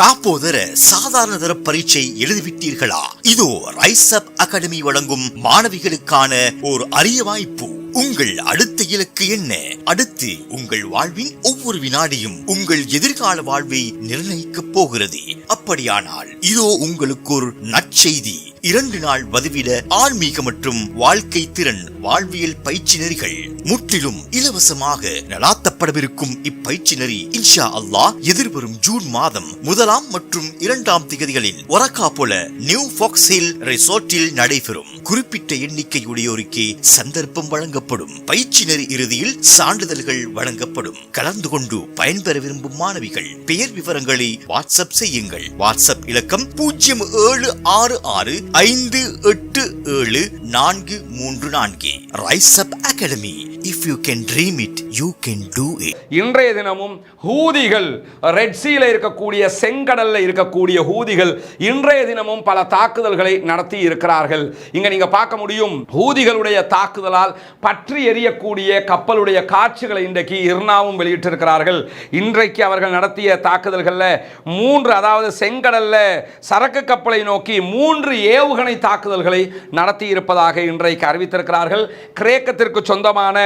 B: காப்போதர சாதாரண தர பரீட்சை எழுதிவிட்டீர்களா? இதோ ரைஸ் அப் அகாடமி வழங்கும் மாணவிகளுக்கான ஒரு அரிய வாய்ப்பு. உங்கள் அடுத்த இலக்கு என்ன? அடுத்து உங்கள் வாழ்வின் ஒவ்வொரு வினாடியும் உங்கள் எதிர்கால வாழ்வை நிர்ணயிக்கப் போகிறது. அப்படியானால் இதோ உங்களுக்கு ஒரு நற்செய்தி. 2 நாள் வதிவிட ஆன்மீக மற்றும் வாழ்க்கை திறன் வாழ்வியல் பயிற்சி நெறிகள் முற்றிலும் இலவசமாக நடாத்தப்படவிருக்கும் இப்பயிற்சி நெறி இன்ஷா அல்லாஹ் எதிர்வரும் ஜூன் மாதம் 1 மற்றும் 2 திகதிகளில் ஒரக்காபொல நியூ ஃபாக்ஸ் ஹில் ரிசோர்ட்டில் நடைபெறும். குறிப்பிட்ட எண்ணிக்கையுடையோருக்கே சந்தர்ப்பம் வழங்கப்படும். பயிற்சி நெறி இறுதியில் சான்றிதழ்கள் வழங்கப்படும். கலந்து கொண்டு பயன்பெற விரும்பும் மாணவிகள் பெயர் விவரங்களை வாட்ஸ்அப் செய்யுங்கள். வாட்ஸ்அப் இலக்கம் 0764587434. Rice up academy. If you can dream it, you can do it.
A: இன்றைய தினமும் ஹூதிகள் ரெட் சீல இருக்கக்கூடிய செங்கடல்ல இருக்கக்கூடிய ஹூதிகள் இன்றைய தினமும் பல தாக்குதல்களை நடத்தி இருக்கிறார்கள். இங்க நீங்க பார்க்க முடியும், ஹூதிகளுடைய தாக்குதலால் பற்றி எரியக்கூடிய கப்பலுடைய காட்சிகளை இன்றைக்கு இர்னாவும் வெளியிட்டிருக்கிறார்கள். இன்றைக்கு அவர்கள் நடத்திய தாக்குதல்கள்ல 3, அதாவது செங்கடல்ல சரக்கு கப்பலை நோக்கி 3 ஏவுகணை தாக்குதல்களை நடத்தி இருப்பதாக இன்றைக்கு அறிவித்திருக்கிறார்கள். கிரேக்கத்திற்கு சொந்தமான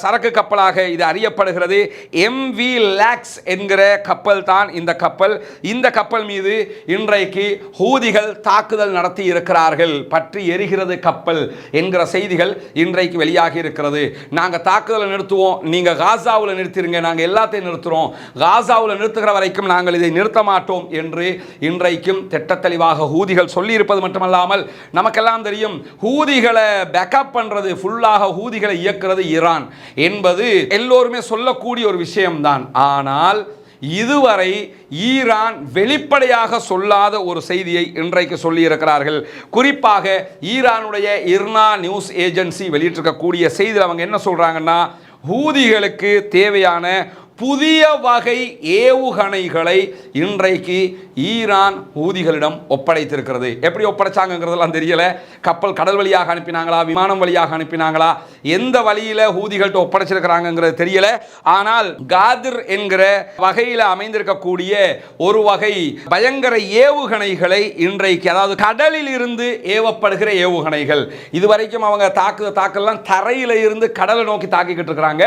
A: சரக்கு கப்பலாக இது அறியப்படுகிறது. MV லாக்ஸ் என்கிற கப்பல் தான் இந்த கப்பல். இந்த கப்பல் மீது இன்றைக்கு ஹூதிகள் தாக்குதல் நடத்தி இருக்கிறார்கள். பற்றி எரிகிறது கப்பல் என்கிற செய்திகள் இன்றைக்கு வெளியாகி இருக்கிறது. நாங்க தாக்குதலை நிறுத்துவோம், நீங்க காசாவில் நிறுத்திருங்க, நாங்க எல்லாத்தையும் நிறுத்துறோம், காசாவில் நிறுத்துகிற வரைக்கும் நாங்கள் இதை நிறுத்த மாட்டோம் என்று இன்றைக்கும் திட்டத்தெளிவாக ஹூதிகள் சொல்லி இருப்பது மட்டுமல்லாமல் நமக்கெல்லாம் தெரியும், ஹூதிகளை பேக்கப் பண்றது, ஃபுல்லாக ஹூதிகளை இயக்குறது ஈரான் என்பது எல்லோருமே சொல்லக்கூடிய ஒரு விஷயம்தான். ஆனால் இதுவரை ஈரான் வெளிப்படையாக சொல்லாத ஒரு செய்தியை இன்றைக்கு சொல்லி இருக்கிறார்கள். குறிப்பாக ஈரானுடைய இர்னா நியூஸ் ஏஜென்சி வெளியிட்டிருக்கக்கூடிய செய்தியில் அவங்க என்ன சொல்றாங்கன்னா, ஹூதிகளுக்கு தேவையான புதிய வகை ஏவுகணைகளை இன்றைக்கு ஈரான் ஹூதிகளிடம் ஒப்படைத்திருக்கிறது. எப்படி ஒப்படைச்சாங்கிறதெல்லாம் தெரியல. கப்பல் கடல் வழியாக அனுப்பினாங்களா, விமானம் வழியாக அனுப்பினாங்களா, எந்த வழியில் ஹூதிகள்கிட்ட ஒப்படைச்சிருக்கிறாங்கிறது தெரியல. ஆனால் காதிர் என்கிற வகையில் அமைந்திருக்கக்கூடிய ஒரு வகை பயங்கர ஏவுகணைகளை இன்றைக்கு, அதாவது கடலில் இருந்து ஏவப்படுகிற ஏவுகணைகள், இதுவரைக்கும் அவங்க தாக்கல்லாம் தரையில இருந்து கடலை நோக்கி தாக்கிக்கிட்டு இருக்கிறாங்க.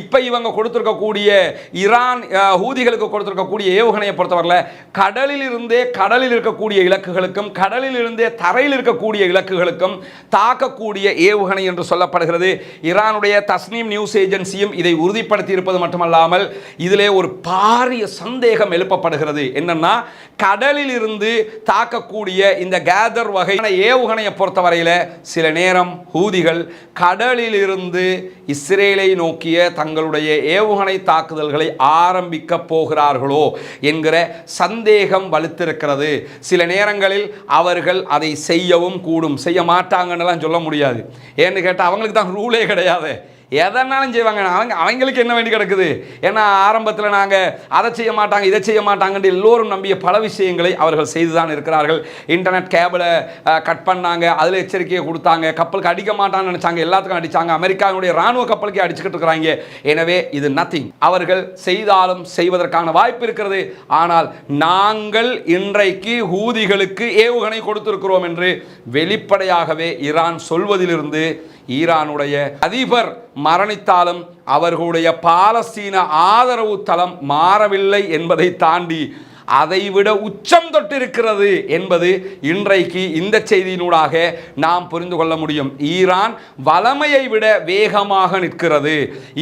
A: இப்ப இவங்க கொடுத்திருக்கக்கூடிய ஈரான் ஹூதிகளுக்கு கொடுத்திருக்கக்கூடிய ஏவுகணையை பொறுத்தவரையில் கடலில் இருக்கக்கூடிய இலக்குகளுக்கும் கடலில் இருந்தே தரையில் இருக்கக்கூடிய இலக்குகளுக்கும் தாக்கக்கூடிய ஏவுகணை என்று சொல்லப்படுகிறது. ஈரானுடைய தஸ்னீம் நியூஸ் ஏஜென்சியும் இதை உறுதிப்படுத்தி இருப்பது மட்டுமல்லாமல் இதிலே ஒரு பாரிய சந்தேகம் எழுப்பப்படுகிறது. என்னன்னா, கடலில் இருந்து தாக்கக்கூடிய இந்த கேதர் வகை ஏவுகணையை பொறுத்தவரையில் சில நேரம் ஹூதிகள் கடலில் இருந்து இஸ்ரேலை நோக்கிய தங்களுடைய ஏவுகணை தாக்குதல்களை ஆரம்பிக்க போகிறார்களோ என்கிற சந்தேகம் வலுத்திருக்கிறது. சில நேரங்களில் அவர்கள் அதை செய்யவும் கூடும், செய்ய மாட்டாங்கன்னு சொல்ல முடியாது. ஏன்னு கேட்டால் அவங்களுக்கு தான் ரூலே கிடையாது, எதனாலும் செய்வாங்க. அவங்களுக்கு என்ன வேண்டி கிடக்குது? ஏன்னா ஆரம்பத்தில் நாங்கள் அதை செய்ய மாட்டாங்க, இதை செய்ய மாட்டாங்கன்னு எல்லோரும் நம்பிய பல விஷயங்களை அவர்கள் செய்துதான் இருக்கிறார்கள். இன்டர்நெட் கேபிளை கட் பண்ணாங்க, அதில் எச்சரிக்கையை கொடுத்தாங்க, கப்பலுக்கு அடிக்க மாட்டான்னு நினைச்சாங்க, எல்லாத்துக்கும் அடித்தாங்க, அமெரிக்காவுடைய ராணுவ கப்பலுக்கே அடிச்சுக்கிட்டு இருக்கிறாங்க. எனவே இது நத்திங். அவர்கள் செய்தாலும் செய்வதற்கான வாய்ப்பு இருக்கிறது. ஆனால் நாங்கள் இன்றைக்கு ஹூதிகளுக்கு ஏவுகணை கொடுத்திருக்கிறோம் என்று வெளிப்படையாகவே ஈரான் சொல்வதிலிருந்து ஈரானுடைய அதிபர் மரணித்தாலும் அவர்களுடைய பாலஸ்தீன ஆதரவு தளம் மாறவில்லை என்பதை தாண்டி அதைவிட உச்சம் தொட்டிருக்கிறது என்பது இன்றைக்கு இந்த செய்தியினூடாக நாம் புரிந்து கொள்ள முடியும். ஈரான் வளமையை விட வேகமாக நிற்கிறது.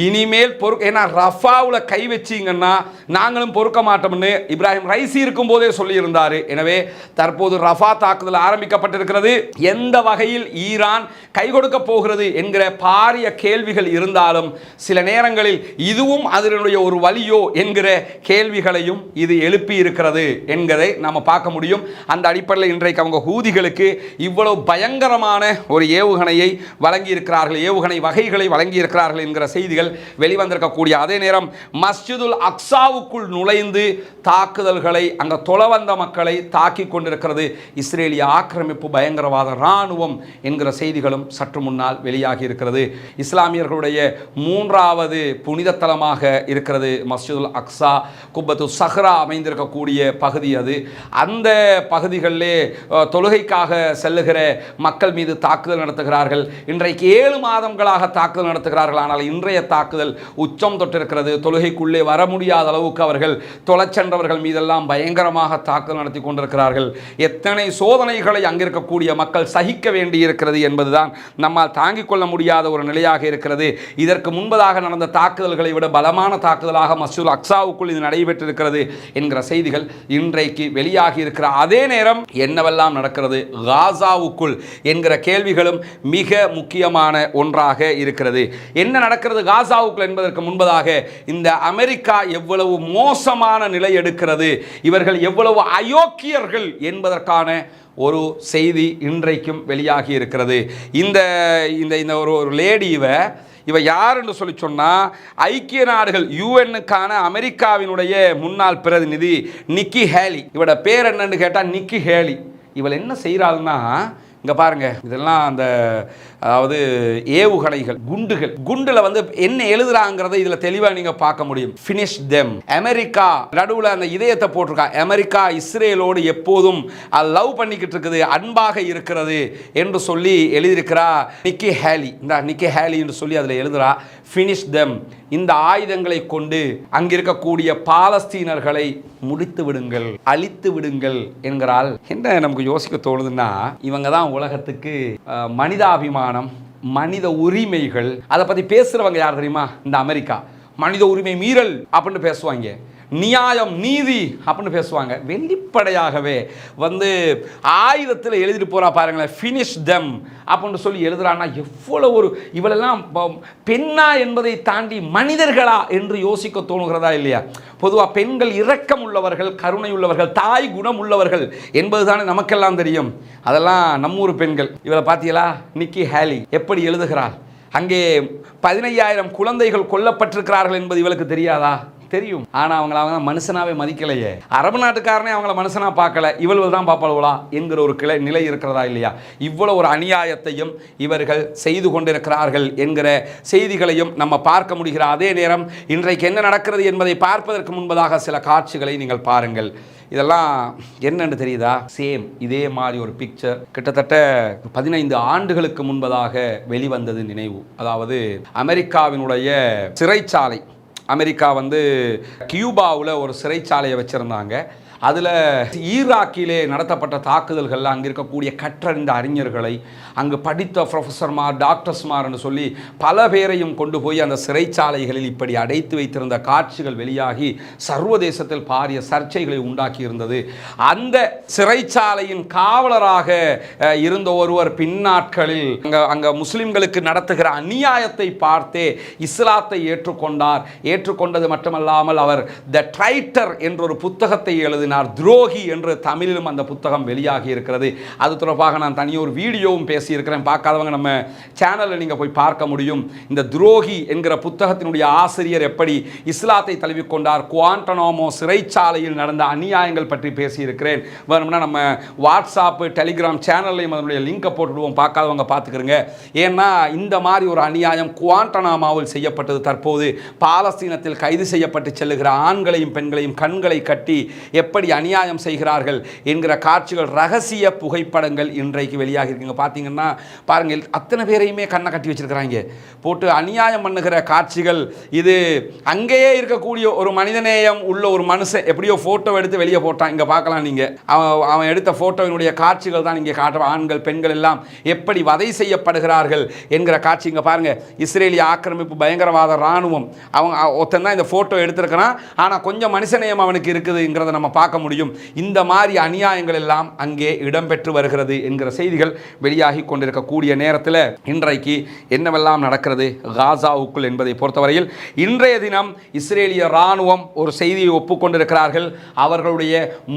A: இனிமேல் ஏன்னா ரஃபாவுல கை வச்சிங்கன்னா நாங்களும் பொறுக்க மாட்டோம்னு இப்ராஹிம் ரைசி இருக்கும் போதே சொல்லியிருந்தார். எனவே தற்போது ரஃபா தாக்குதல் ஆரம்பிக்கப்பட்டிருக்கிறது. எந்த வகையில் ஈரான் கை கொடுக்க போகிறது என்கிற பாரிய கேள்விகள் இருந்தாலும் சில நேரங்களில் இதுவும் அதனுடைய ஒரு வழியோ என்கிற கேள்விகளையும் இது எழுப்பி இருக்கிறது என்கிறதை நாம் பார்க்க முடியும். அந்த அடிப்படையில் இன்றைக்கு அவங்க ஹூதிகளுக்கு இவ்வளவு பயங்கரமான ஒரு ஏவுகணையை வழங்கி இருக்கிறார்கள், ஏவுகணை வகைகளை வழங்கி இருக்கிறார்கள் என்கிற செய்திகள் வெளிவந்திருக்கக்கூடிய அதே நேரம் மஸ்ஜிதுல் அக்ஸாவுக்குள் நுழைந்து தாக்குதல்களை அங்கே தொலை வந்த மக்களை தாக்கி கொண்டிருக்கிறது இஸ்ரேலிய ஆக்கிரமிப்பு பயங்கரவாத இராணுவம் என்கிற செய்திகளும் சற்று முன்னால் வெளியாகி இருக்கிறது. இஸ்லாமியர்களுடைய மூன்றாவது புனித தலமாக இருக்கிறது மஸ்ஜிதுல் அக்ஸா, குப்பத்து சஹ்ரா அமைந்திருக்கக்கூடிய பகுதி அது. அந்த பகுதிகளிலே தொழுகைக்காக செல்லுகிற மக்கள் மீது தாக்குதல் நடத்துகிறார்கள். இன்றைக்கு 7 மாதங்களாக தாக்குதல் நடத்துகிறார்கள். ஆனால் இன்றைய தாக்குதல் உச்சம் தொட்டிருக்கிறது. தொழுகைக்குள்ளே வர முடியாத அளவுக்கு அவர்கள் தொலைச்சென்றவர்கள் மீதெல்லாம் பயங்கரமாக தாக்குதல் நடத்தி கொண்டிருக்கிறார்கள். எத்தனை சோதனைகளை அங்கிருக்கக்கூடிய மக்கள் சகிக்க வேண்டி இருக்கிறது என்பதுதான் நம்மால் தாங்கிக் கொள்ள முடியாத ஒரு நிலையாக இருக்கிறது. இதற்கு முன்பதாக நடந்த தாக்குதல்களை விட பலமான தாக்குதலாக மஸ்ஜிதுல் அக்ஸாவுக்குள் இது நடைபெற்றிருக்கிறது என்கிற செய்திகள் இன்றைக்கு வெளியாகி இருக்கிற அதே நேரம் என்னவெல்லாம் நடக்கிறது காசாவுக்குள் என்கிற கேள்விகளும் மிக முக்கியமான ஒன்றாக இருக்கிறது. என்ன நடக்கிறது காசாவுக்குள் என்பதற்கு முன்பதாக இந்த அமெரிக்கா எவ்வளவு மோசமான நிலை எடுக்கிறது, இவர்கள் எவ்வளவு அயோக்கியர்கள் என்பதற்கான ஒரு செய்தி இன்றைக்கும் வெளியாகி இருக்கிறது. இந்த இந்த ஒரு லேடி இவ யார் என்று சொல்லி சொன்னால் ஐக்கிய நாடுகள் யூஎன்னுக்கான அமெரிக்காவினுடைய முன்னாள் பிரதிநிதி நிக்கி ஹேலி. இவட பேர் என்னன்னு கேட்டால் நிக்கி ஹேலி. இவள் என்ன செய்கிறாள்னா இங்கே பாருங்க, இதெல்லாம் அந்த அதாவது ஏவுகணைகள் குண்டுல வந்து என்ன எழுதுறாங்கிறத இதில் தெளிவாக நீங்கள் பார்க்க முடியும். Finish them. அமெரிக்கா நடுவில் அந்த இதயத்தை போட்டிருக்கா. அமெரிக்கா இஸ்ரேலோடு எப்போதும் லவ் பண்ணிக்கிட்டு இருக்குது, அன்பாக இருக்கிறது என்று சொல்லி எழுதியிருக்கிறா நிக்கி ஹேலி. இந்த நிக்கி ஹேலி என்று சொல்லி அதில் எழுதுறா ஃபினிஷ் தெம். இந்த ஆயுதங்களை கொண்டு அங்கிருக்கக்கூடிய பாலஸ்தீனர்களை முடித்து விடுங்கள், அழித்து விடுங்கள் என்கிறாள். என்ன நமக்கு யோசிக்க தோணுதுன்னா இவங்க தான் உலகத்துக்கு மனிதாபிமானம், மனித உரிமைகள் அதை பற்றி பேசுகிறவங்க யார் தெரியுமா? இந்த அமெரிக்கா. மனித உரிமை மீறல் அப்படின்னு பேசுவாங்க, நியாயம் நீதி அப்படின்னு பேசுவாங்க. வெளிப்படையாகவே வந்து ஆயுதத்தில் எழுதிட்டு போகிறா பாருங்களேன், ஃபினிஷ் தெம் அப்படின்னு சொல்லி எழுதுறான்னா எவ்வளோ ஒரு இவளெல்லாம் பெண்ணா என்பதை தாண்டி மனிதர்களா என்று யோசிக்க தோணுகிறதா இல்லையா? பொதுவாக பெண்கள் இரக்கம் உள்ளவர்கள், கருணை உள்ளவர்கள், தாய் குணம் உள்ளவர்கள் என்பது தானே நமக்கெல்லாம் தெரியும். அதெல்லாம் நம்மூர் பெண்கள். இவளை பார்த்தீங்களா நிக்கி ஹேலி எப்படி எழுதுகிறாள்? அங்கே 15,000 குழந்தைகள் கொல்லப்பட்டிருக்கிறார்கள் என்பது இவளுக்கு தெரியாதா? தெரியும். ஆனால் அவங்க மனுஷனாவே மதிக்கலையே. அரபு நாட்டுக்காரனே அவங்கள மனுஷனா பார்க்கல, இவள் தான் பார்ப்பாளா என்கிற ஒரு நிலை இருக்கிறதா இல்லையா? இவ்வளவு ஒரு அநியாயத்தையும் இவர்கள் செய்து கொண்டிருக்கிறார்கள் என்கிற செய்திகளையும் நம்ம பார்க்க முடிகிற அதே நேரம் இன்றைக்கு என்ன நடக்கிறது என்பதை பார்ப்பதற்கு முன்பதாக சில காட்சிகளை நீங்கள் பாருங்கள். இதெல்லாம் என்னன்னு தெரியுதா? சேம் இதே மாதிரி ஒரு பிக்சர் கிட்டத்தட்ட 15 ஆண்டுகளுக்கு முன்பதாக வெளிவந்தது நினைவு. அதாவது அமெரிக்காவினுடைய சிறைச்சாலை, அமெரிக்கா வந்து கியூபாவில் ஒரு சிறைச்சாலையை வச்சுருந்தாங்க. அதில் ஈராக்கிலே நடத்தப்பட்ட தாக்குதல்களில் அங்கே இருக்கக்கூடிய கற்றறிந்த அறிஞர்களை, அங்கு படித்த ப்ரொஃபஸர்மார், டாக்டர்ஸ்மார்னு சொல்லி பல பேரையும் கொண்டு போய் அந்த சிறைச்சாலைகளில் இப்படி அடைத்து வைத்திருந்த காட்சிகள் வெளியாகி சர்வதேசத்தில் பாரிய சர்ச்சைகளை உண்டாக்கி இருந்தது. அந்த சிறைச்சாலையின் காவலராக இருந்த ஒருவர் பின்னாட்களில் அங்கே முஸ்லிம்களுக்கு நடத்துகிற அநியாயத்தை பார்த்தே இஸ்லாத்தை ஏற்றுக்கொண்டார். ஏற்றுக்கொண்டது மட்டுமல்லாமல் அவர் த ட்ரைட்டர் என்ற ஒரு புத்தகத்தை எழுதினார். துரோகி என்று தமிழிலும் அந்த புத்தகம் வெளியாகி இருக்கிறது. அது தொடர்பாக நான் தனியொரு வீடியோவும் பேசியிருக்கிறேன். பார்க்காதவங்க நம்ம சேனலில் நீங்கள் போய் பார்க்க முடியும். இந்த துரோகி என்கிற புத்தகத்தினுடைய ஆசிரியர் எப்படி இஸ்லாத்தை தழுவிக்கொண்டார், குவாண்டனாமோ சிறைச்சாலையில் நடந்த அநியாயங்கள் பற்றி பேசியிருக்கிறேன். வேணும்னா நம்ம வாட்ஸ்அப், டெலிகிராம் சேனல்லையும் அதனுடைய லிங்கை போட்டுடுவோம், பார்க்காதவங்க பார்த்துக்கிறங்க. ஏன்னா இந்த மாதிரி ஒரு அநியாயம் குவாண்டனாமாவில் செய்யப்பட்டது. தற்போது பாலஸ்தீனத்தில் கைது செய்யப்பட்டு செல்லுகிற ஆண்களையும் பெண்களையும் கண்களை கட்டி எப்படி எப்படி அநியாயம் செய்கிறார்கள் என்கிற காட்சிகள், ரகசிய புகைப்படங்கள் இன்றைக்கு வெளியாகி இருக்குங்க. பார்த்தீங்கன்னா பாருங்கள், அத்தனை பேரையுமே கண்ணை கட்டி வச்சிருக்கிறாங்க, போட்டு அநியாயம் பண்ணுகிற காட்சிகள். இது அங்கேயே இருக்கக்கூடிய ஒரு மனிதநேயம் உள்ள ஒரு மனுஷன் எப்படியோ ஃபோட்டோ எடுத்து வெளியே போட்டான். இங்கே பார்க்கலாம் நீங்கள், அவன் எடுத்த ஃபோட்டோவினுடைய காட்சிகள் தான் இங்கே காட்டுற. ஆண்கள் பெண்கள் எல்லாம் எப்படி வதை செய்யப்படுகிறார்கள் என்கிற காட்சி இங்கே பாருங்கள். இஸ்ரேலிய ஆக்கிரமிப்பு பயங்கரவாத இராணுவம், அவங்க ஒருத்தன் தான் இந்த ஃபோட்டோ எடுத்திருக்கிறான், ஆனால் கொஞ்சம் மனுஷநேயம் அவனுக்கு இருக்குதுங்கிறத நம்ம பார்க்க முடியும். இந்த மாதிரி அநியாயங்கள் எல்லாம் அங்கே இடம்பெற்று வருகிறது என்கிற செய்திகள் வெளியாகி கொண்டிருக்கக்கூடிய நேரத்தில் இன்றைக்கு என்னவெல்லாம் நடக்கிறது காசாவுக்குள் என்பதை பொறுத்தவரையில், இன்றைய தினம் இஸ்ரேலிய இராணுவம் ஒரு செய்தியை ஒப்புக்கொண்டிருக்கிறார்கள். அவர்களுடைய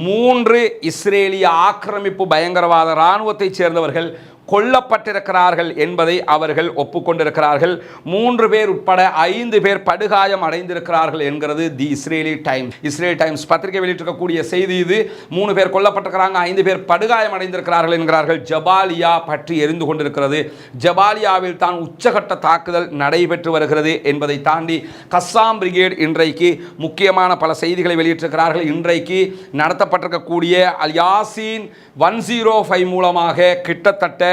A: 3 இஸ்ரேலிய ஆக்கிரமிப்பு பயங்கரவாத இராணுவத்தைச் சேர்ந்தவர்கள் கொல்லப்பட்டிருக்கிறார்கள் என்பதை அவர்கள் ஒப்புக்கொண்டிருக்கிறார்கள். 3 பேர் உட்பட 5 பேர் படுகாயம் அடைந்திருக்கிறார்கள் என்கிறது தி இஸ்ரேலி டைம்ஸ். இஸ்ரேல் டைம்ஸ் பத்திரிகை வெளியிட்டிருக்கக்கூடிய செய்தி இது. 3 பேர் கொல்லப்பட்டிருக்கிறாங்க, 5 பேர் படுகாயம் அடைந்திருக்கிறார்கள் என்கிறார்கள். ஜபாலியா பற்றி எரிந்து கொண்டிருக்கிறது. ஜபாலியாவில் தான் உச்சகட்ட தாக்குதல் நடைபெற்று வருகிறது என்பதை தாண்டி கஸ்ஸாம் பிரிகேட் இன்றைக்கு முக்கியமான பல செய்திகளை வெளியிட்டிருக்கிறார்கள். இன்றைக்கு நடத்தப்பட்டிருக்கக்கூடிய அல் யாசீன் 105 மூலமாக கிட்டத்தட்ட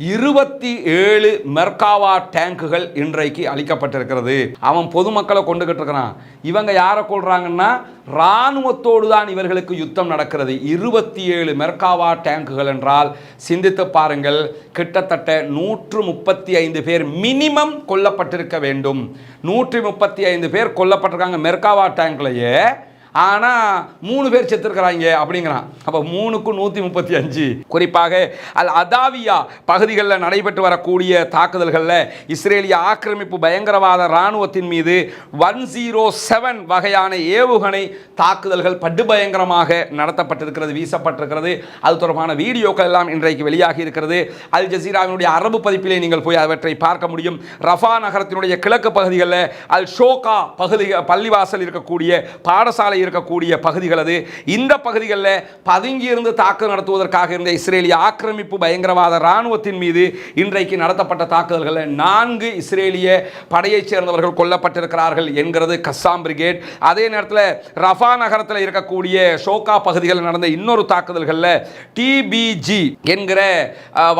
A: 27 மெர்காவா டேங்குகள் இன்றைக்கு அளிக்கப்பட்டிருக்கிறது. அவன் பொதுமக்களை கொண்டுகிட்டு இருக்கிறான். இவங்க யாரை கொள்றாங்கன்னா இராணுவத்தோடு தான் இவர்களுக்கு யுத்தம் நடக்கிறது. 27 மெர்காவா டேங்குகள் என்றால் சிந்தித்து பாருங்கள், கிட்டத்தட்ட 135 பேர் மினிமம் கொல்லப்பட்டிருக்க வேண்டும். 135 பேர் கொல்லப்பட்டிருக்காங்க மெர்காவா டேங்க்லையே, ஆனால் 3 பேர் செத்துருக்கிறாங்க அப்படிங்கிறான். அப்போ 3க்கு 135. குறிப்பாக அல் அதாவியா பகுதிகளில் நடைபெற்று வரக்கூடிய தாக்குதல்களில் இஸ்ரேலிய ஆக்கிரமிப்பு பயங்கரவாத இராணுவத்தின் மீது 107 வகையான ஏவுகணை தாக்குதல்கள் படுபயங்கரமாக நடத்தப்பட்டிருக்கிறது, வீசப்பட்டிருக்கிறது. அது தொடர்பான வீடியோக்கள் எல்லாம் இன்றைக்கு வெளியாகி இருக்கிறது. அல் ஜசீராவினுடைய அரபு பதிப்பிலே நீங்கள் போய் அவற்றை பார்க்க முடியும். ரஃபா நகரத்தினுடைய கிழக்கு பகுதிகளில் அல் ஷோகா பகுதி, பள்ளிவாசல் இருக்கக்கூடிய பாடசாலை இருக்கக்கூடிய பகுதிகள் அது. இந்த பகுதிகளில் பதுங்கியிருந்து தாக்குதல் நடத்துவதற்காக இருந்த இஸ்ரேலிய ஆக்கிரமிப்பு பயங்கரவாத இராணுவத்தின் மீது இன்றைக்கு நடத்தப்பட்ட தாக்குதல்களில் 4 இஸ்ரேலிய படையைச் சேர்ந்தவர்கள் கொல்லப்பட்டிருக்கிறார்கள் என்கிறது கஸ்ஸாம் பிரிகேட். அதே நேரத்தில் ரஃபா நகரத்தில் இருக்கக்கூடிய ஷோகா பகுதிகளில் நடந்த இன்னொரு தாக்குதல்களில் டிபிஜி என்கிற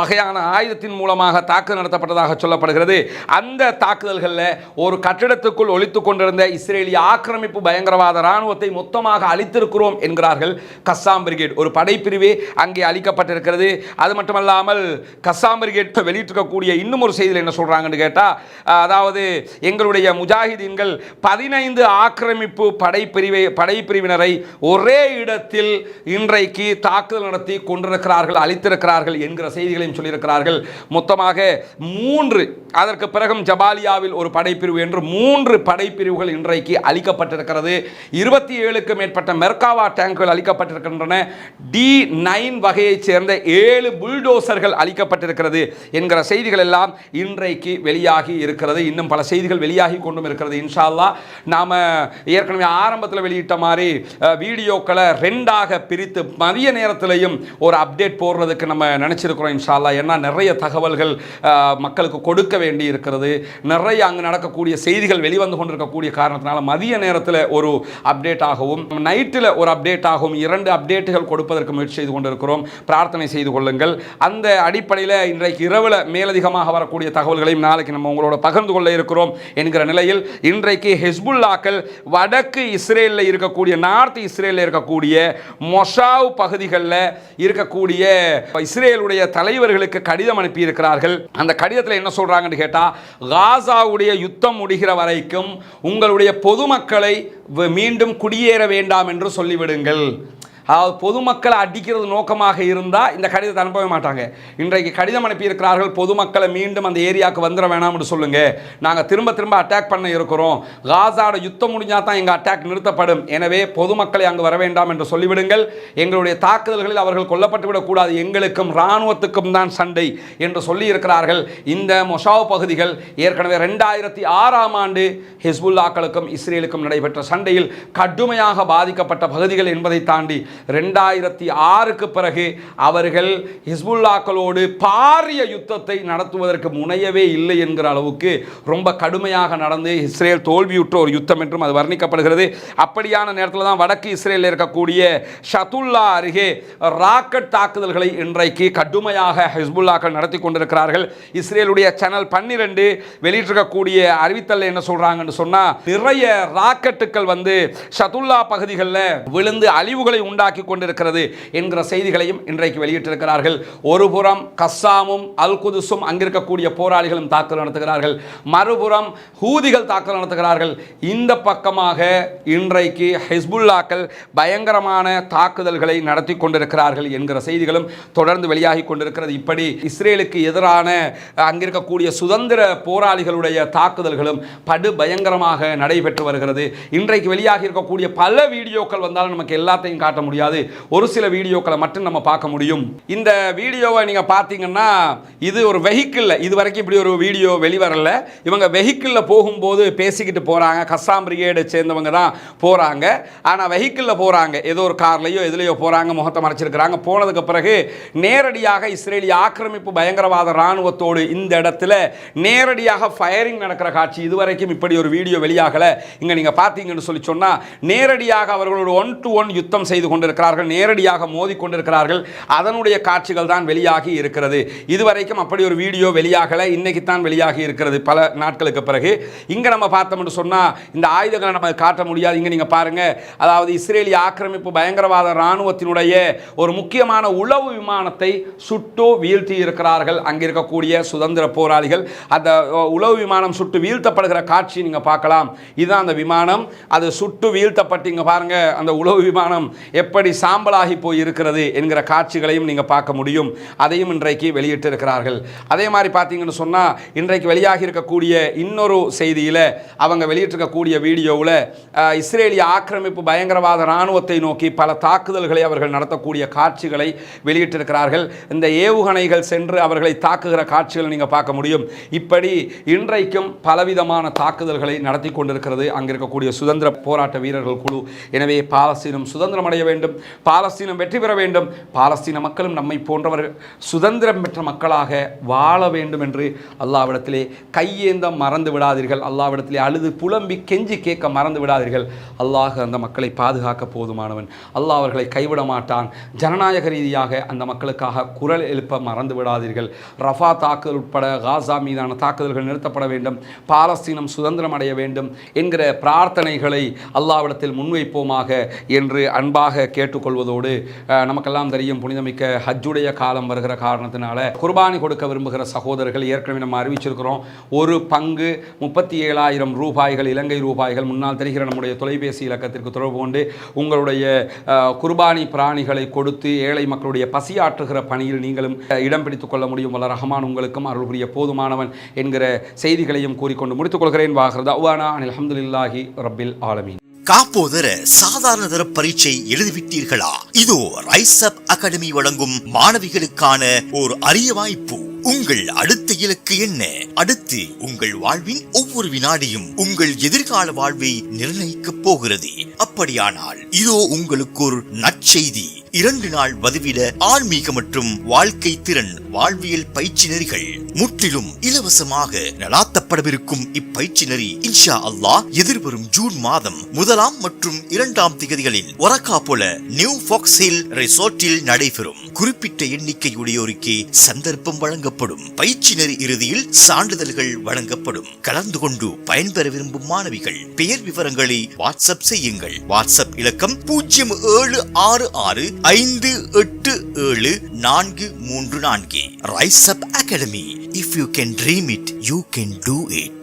A: வகையான ஆயுதத்தின் மூலமாக தாக்குதல் நடத்தப்பட்டதாக சொல்லப்படுகிறது. அந்த தாக்குதல்களில் ஒரு கட்டிடத்துக்குள் ஒளித்துக் கொண்டிருந்த இஸ்ரேலிய ஆக்கிரமிப்பு பயங்கரவாத இராணுவத்தை மொத்தமாக அழித்திருக்கிறோம் என்கிறார்கள் கஸ்ஸாம் பிரிகேட். ஒரு படைப்பிரிவே அங்கே அழிக்கப்பட்டிருக்கிறது. அது மட்டுமல்லாமல் கஸ்ஸாம் பிரிகேட் வெளியிட்டிருக்கக்கூடிய இன்னும் ஒரு செய்தியில் என்ன சொல்றாங்கன்னு கேட்டா, அதாவது எங்களுடைய முஜாஹிதீன்கள் 15 ஆக்கிரமிப்பு படைப்பிரிவினரை ஒரே இடத்தில் இன்றைக்கு தாக்குதல் நடத்தி கொண்டிருக்கிறார்கள், அழித்திருக்கிறார்கள் என்கிற செய்திகளையும் சொல்லியிருக்கிறார்கள். மொத்தமாக 3, அதற்கு பிறகும் ஜபாலியாவில் ஒரு படைப்பிரிவு என்று 3 படைப்பிரிவுகள் இன்றைக்கு அழிக்கப்பட்டிருக்கிறது. 27க்கு மேற்பட்ட மெர்காவா டேங்குகள் அளிக்கப்பட்டிருக்கின்றன. D9 வகையைச் சேர்ந்த 7 புல்டோசர்கள் அளிக்கப்பட்டிருக்கிறது என்கிற செய்திகள் எல்லாம் இன்றைக்கு வெளியாகி இருக்கிறது. இன்னும் பல செய்திகள் வெளியாகி கொண்டும் இருக்கிறது. இன்ஷா அல்லாஹ் நாம ஏற்கனவே ஆரம்பத்தில் வெளியிட்ட மாதிரி வீடியோக்களை 2ஆக பிரித்து மதிய நேரத்திலையும் ஒரு அப்டேட் போடுறதுக்கு நம்ம நினைச்சிருக்கிறோம் இன்ஷா அல்லாஹ். ஏன்னா நிறைய தகவல்கள் மக்களுக்கு கொடுக்க வேண்டி இருக்கிறது. நிறைய அங்கு நடக்கக்கூடிய செய்திகள் வெளிவந்து கொண்டிருக்கக்கூடிய காரணத்தினால மதிய நேரத்தில் ஒரு அப்டேட் ஆகவும் நைட்டில் ஒரு அப்டேட் ஆகவும் 2 அப்டேட்டுகள் கொடுப்பதற்கு முயற்சி செய்து கொண்டிருக்கிறோம். பிரார்த்தனை செய்து கொள்ளுங்கள். அந்த அடிப்படையில் இன்றைக்கு இரவில் மேலதிகமாக வரக்கூடிய தகவல்களையும் நாளைக்கு நம்ம உங்களோட பகிர்ந்து கொள்ள இருக்கிறோம் என்கிற நிலையில் இன்றைக்கு ஹெஸ்புல்லாக்கள் வடக்கு இஸ்ரேலில் இருக்கக்கூடிய, நார்த் இஸ்ரேலில் இருக்கக்கூடிய மொஷாவ் பகுதிகளில் இருக்கக்கூடிய இஸ்ரேலுடைய தலைவர்களுக்கு கடிதம் அனுப்பி இருக்கிறார்கள். அந்த கடிதத்தில் என்ன சொல்றாங்கன்னு கேட்டால், காசாவுடைய யுத்தம் முடிகிற வரைக்கும் உங்களுடைய பொதுமக்களை மீண்டும் குடியேற வேண்டாம் என்று சொல்லிவிடுங்கள். அதாவது பொதுமக்களை அடிக்கிறது நோக்கமாக இருந்தால் இந்த கடிதத்தை அனுப்பவே மாட்டாங்க. இன்றைக்கு கடிதம் அனுப்பியிருக்கிறார்கள், பொதுமக்களை மீண்டும் அந்த ஏரியாவுக்கு வந்துட வேணாம்னு சொல்லுங்கள், நாங்கள் திரும்ப திரும்ப அட்டாக் பண்ண இருக்கிறோம், காசாவோட யுத்தம் முடிஞ்சால் தான் எங்கள் அட்டாக் நிறுத்தப்படும், எனவே பொதுமக்களை அங்கு வர வேண்டாம் என்று சொல்லிவிடுங்கள், எங்களுடைய தாக்குதல்களில் அவர்கள் கொல்லப்பட்டு விடக்கூடாது, எங்களுக்கும் இராணுவத்துக்கும் தான் சண்டை என்று சொல்லியிருக்கிறார்கள். இந்த மொஷாவ் பகுதிகள் ஏற்கனவே 2006ஆம் ஆண்டு ஹிஸ்புல்லாக்களுக்கும் இஸ்ரேலுக்கும் நடைபெற்ற சண்டையில் கடுமையாக பாதிக்கப்பட்ட பகுதிகள் என்பதை தாண்டி 2006க்கு பிறகு அவர்கள் ஹிஸ்புல்லாக்களோடு பாரிய யுத்தத்தை நடத்துவதற்கு முனையவே இல்லை என்கிற அளவுக்கு ரொம்ப கடுமையாக நடந்து இஸ்ரேல் தோல்வியுற்ற ஒரு யுத்தம் என்றும் அது வர்ணிக்கப்படுகிறது. அப்படியான நேரத்தில் தான் வடக்கு இஸ்ரேலில் இருக்கக்கூடிய ஷதுல்லா அருகே ராக்கெட் தாக்குதல்களை இன்றைக்கு கடுமையாக ஹிஸ்புல்லாக்கள் நடத்தி கொண்டிருக்கிறார்கள். இஸ்ரேலுடைய சேனல் 12 வெளியிட்டிருக்கக்கூடிய அறிவித்தல் என்ன சொல்றாங்கன்னு சொன்னா, நிறைய ராக்கெட்டுகள் ஷதுல்லா பகுதிகளில் விழுந்து அழிவுகளை உண்டாக்கி கொண்டிருக்கிறது என்கிற செய்திகளையும் இன்றைக்கு வெளியிட்டிருக்கிறார்கள். ஒரு புறம் கஸ்ஸாமும் அல் குதுஸும் அங்கிருக்கக்கூடிய போராளிகளும் தாக்குதல் நடத்துகிறார்கள், மறுபுறம் ஹூதிகள் தாக்குதல் நடத்துகிறார்கள். இந்த பக்கமாக இன்றைக்கு ஹிஸ்புல்லாக்கள் பயங்கரமான தாக்குதல்களை நடத்தி கொண்டிருக்கிறார்கள் என்கிற செய்திகளும் தொடர்ந்து வெளியாகி கொண்டிருக்கிறது. இப்படி இஸ்ரேலுக்கு எதிரான அங்கிருக்கக்கூடிய சுதந்திர போராளிகளுடைய தாக்குதல்களும் படு பயங்கரமாக நடைபெற்று வருகிறது. இன்றைக்கு வெளியாகி இருக்கக்கூடிய பல வீடியோக்கள் வந்தாலும் நமக்கு எல்லாத்தையும் காட்ட முடியாது, ஒரு சில வீடியோக்களை மட்டும் நம்ம பார்க்க முடியும். இந்த வீடியோவை நீங்க பார்த்தீங்கன்னா, இது ஒரு வெஹிக்கிள், இது வரைக்கும் இப்படி ஒரு வீடியோ வெளிவரல. இவங்க வெஹிக்கிள்ல போகும்போது பேசிக்கிட்டு போறாங்க, கஸ்ஸாம் பிரிகேடை சேர்ந்தவங்க தான் போறாங்க. ஆனா வெஹிக்கிள்ல போறாங்க, ஏதோ ஒரு கார்லயோ எதுலயோ போறாங்க, முகத்தை மறைச்சிருக்கிறாங்க. போனதுக்கு பிறகு நேரடியாக இஸ்ரேலிய ஆக்கிரமிப்பு பயங்கரவாத ராணுவத்தோடு இந்த இடத்துல நேரடியாக ஃபயரிங் நடக்கிற காட்சி இதுவரைக்கும் இப்படி ஒரு வீடியோ வெளியாகல. இங்க நீங்க பார்த்தீங்கன்னு சொல்லி சொன்னா, நேரடியாக அவர்களோடு 1 to 1 யுத்தம் செய்து கொண்டிருக்கிறார்கள், நேரடியாக மோதி கொண்டிருக்கிறார்கள். அதனுடைய காட்சிகள் தான் வெளியாகி இருக்கிறது. இதுவரைக்கும் அப்படி ஒரு வீடியோ வெளியாகல, இன்னைக்கு தான் வெளியாகி இருக்கிறது பல நாட்களுக்கு பிறகு. இங்க நம்ம பார்த்தோம்னு சொன்னா இந்த ஆயுதங்களை நம்ம காட்ட முடியாது. இங்க நீங்க பாருங்க, அதாவது இஸ்ரேலிய ஆக்கிரமிப்பு பயங்கரவாத ராணுவத்தினுடைய ஒரு முக்கியமான உளவு விமானத்தை சுட்டு வீழ்த்தி இருக்கிறார்கள் அங்க இருக்கக்கூடிய சுதந்திர போராளிகள். அந்த உளவு விமானம் சுட்டு வீழ்த்தப்படுகிற காட்சி நீங்க பார்க்கலாம். இதுதான் அந்த விமானம், அது சுட்டு வீழ்த்தப்பட்டு இங்க பாருங்க அந்த உளவு விமானம் எப்படி சாம்பலாகி போய் இருக்கிறது என்கிற காட்சிகளையும் நீங்க பார்க்க முடியும். அதையும் இன்றைக்கு வெளியிட்டு இருக்கிறார்கள். அதே மாதிரி பார்த்தீங்கன்னு சொன்னா, இன்றைக்கு வெளியாகி இருக்கக்கூடிய இன்னொரு செய்தியில அவங்க வெளியிட்டிருக்கக்கூடிய வீடியோவில் இஸ்ரேலிய ஆக்கிரமிப்பு பயங்கரவாத ராணுவத்தை நோக்கி பல தாக்குதல்களை அவர்கள் நடத்தக்கூடிய காட்சிகளை வெளியிட்டிருக்கிறார்கள். இந்த ஏவுகணைகள் சென்று அவர்களை தாக்குகிற காட்சிகளை நீங்க பார்க்க முடியும். இப்படி இன்றைக்கும் பலவிதமான தாக்குதல்களை நடத்தி கொண்டிருக்கிறது அங்க இருக்கக்கூடிய சுதந்திர போராட்ட வீரர்கள் குழு. எனவே பாலஸ்தீனம் சுதந்திரம் அடைய வேண்டும், பாலஸ்தீனம் வெற்றி பெற வேண்டும், பாலஸ்தீன மக்களும் நம்மை போன்றவர்கள் சுதந்திரம் பெற்ற மக்களாக வாழ வேண்டும் என்று அல்லாஹ்விடத்திலே கையேந்த மறந்து விடாதீர்கள். அல்லாஹ்விடத்திலே அழுது புலம்பி கெஞ்சி கேட்க மறந்து விடாதீர்கள். அல்லாஹ் அந்த மக்களை பாதுகாக்க போதுமானவன். அல்லாஹ் அவர்களை கைவிட மாட்டான். ஜனநாயக ரீதியாக அந்த மக்களுக்காக குரல் எழுப்ப மறந்து விடாதீர்கள். ரஃபா தாக்குதல் உட்பட காசா மீதான தாக்குதல்கள் நிறுத்தப்பட வேண்டும், பாலஸ்தீனம் சுதந்திரம் அடைய வேண்டும் என்கிற பிரார்த்தனைகளை அல்லாஹ்விடத்தில் முன்வைப்போமாக என்று அன்பாக கேட்டுக்கொள்வதோடு, நமக்கெல்லாம் தெரியும் புனிதமிக்க ஹஜ்ஜுடைய காலம் வருகிற காரணத்தினால குர்பானி கொடுக்க விரும்புகிற சகோதரர்கள் ஏற்கனவே நம்ம அறிவிச்சிருக்கிறோம். ஒரு பங்கு 37,000 ரூபாய்கள், இலங்கை ரூபாய்கள். முன்னால் தெரிகிற நம்முடைய தொலைபேசி இலக்கத்திற்கு தொடர்பு கொண்டு உங்களுடைய குர்பானி பிராணிகளை கொடுத்து ஏழை மக்களுடைய பசியாற்றுகிற பணியில் நீங்களும் இடம் பிடித்துக் கொள்ள முடியும். வல்ல ரஹ்மான் உங்களுக்கும் அருள் புரிய போதுமானவன் என்கிற செய்திகளையும் கூறிக்கொண்டு முடித்துக் கொள்கிறேன். வாஹிர் தஅவானா அல்ஹம்துலில்லாஹி ரப்பில் ஆலமீன்.
B: காப்போதர சாதாரண தர பரீட்சை எழுதிவிட்டீர்களா? இதோ ரைசப் அகாடமி வழங்கும் மாணவிகளுக்கான ஒரு அரிய வாய்ப்பு. உங்கள் அடுத்த இலக்கு என்ன? அடுத்து உங்கள் வாழ்வின் ஒவ்வொரு வினாடியும் உங்கள் எதிர்கால வாழ்வை நிர்ணயிக்கப் போகிறது. அப்படியானால் இதோ உங்களுக்கு ஒரு நற்செய்தி. 2 நாள் வதிவிட ஆன்மீக மற்றும் வாழ்க்கை திறன் வாழ்வியல் பயிற்சி நெறிகள் முற்றிலும் இலவசமாக நடாத்தப்படவிருக்கும் இப்பயிற்சி நெறி இன்ஷா அல்லாஹ் எதிர்வரும் ஜூன் மாதம் 1 மற்றும் 2 திகதிகளில் ஒரக்காபொல நியூ ஃபாக்ஸ் ஹில் ரிசோர்ட்டில் நடைபெறும். குறிப்பிட்ட எண்ணிக்கையுடையோருக்கே சந்தர்ப்பம் வழங்கப்படும். பயிற்சி நெறி இறுதியில் சான்றிதழ்கள் வழங்கப்படும். கலந்து கொண்டு பயன்பெற விரும்பும் மாணவிகள் பெயர் விவரங்களை வாட்ஸ்அப் செய்யுங்கள். வாட்ஸ்அப் இலக்கம் 0765874434. Rise Up Academy. If you can dream it, you can do it.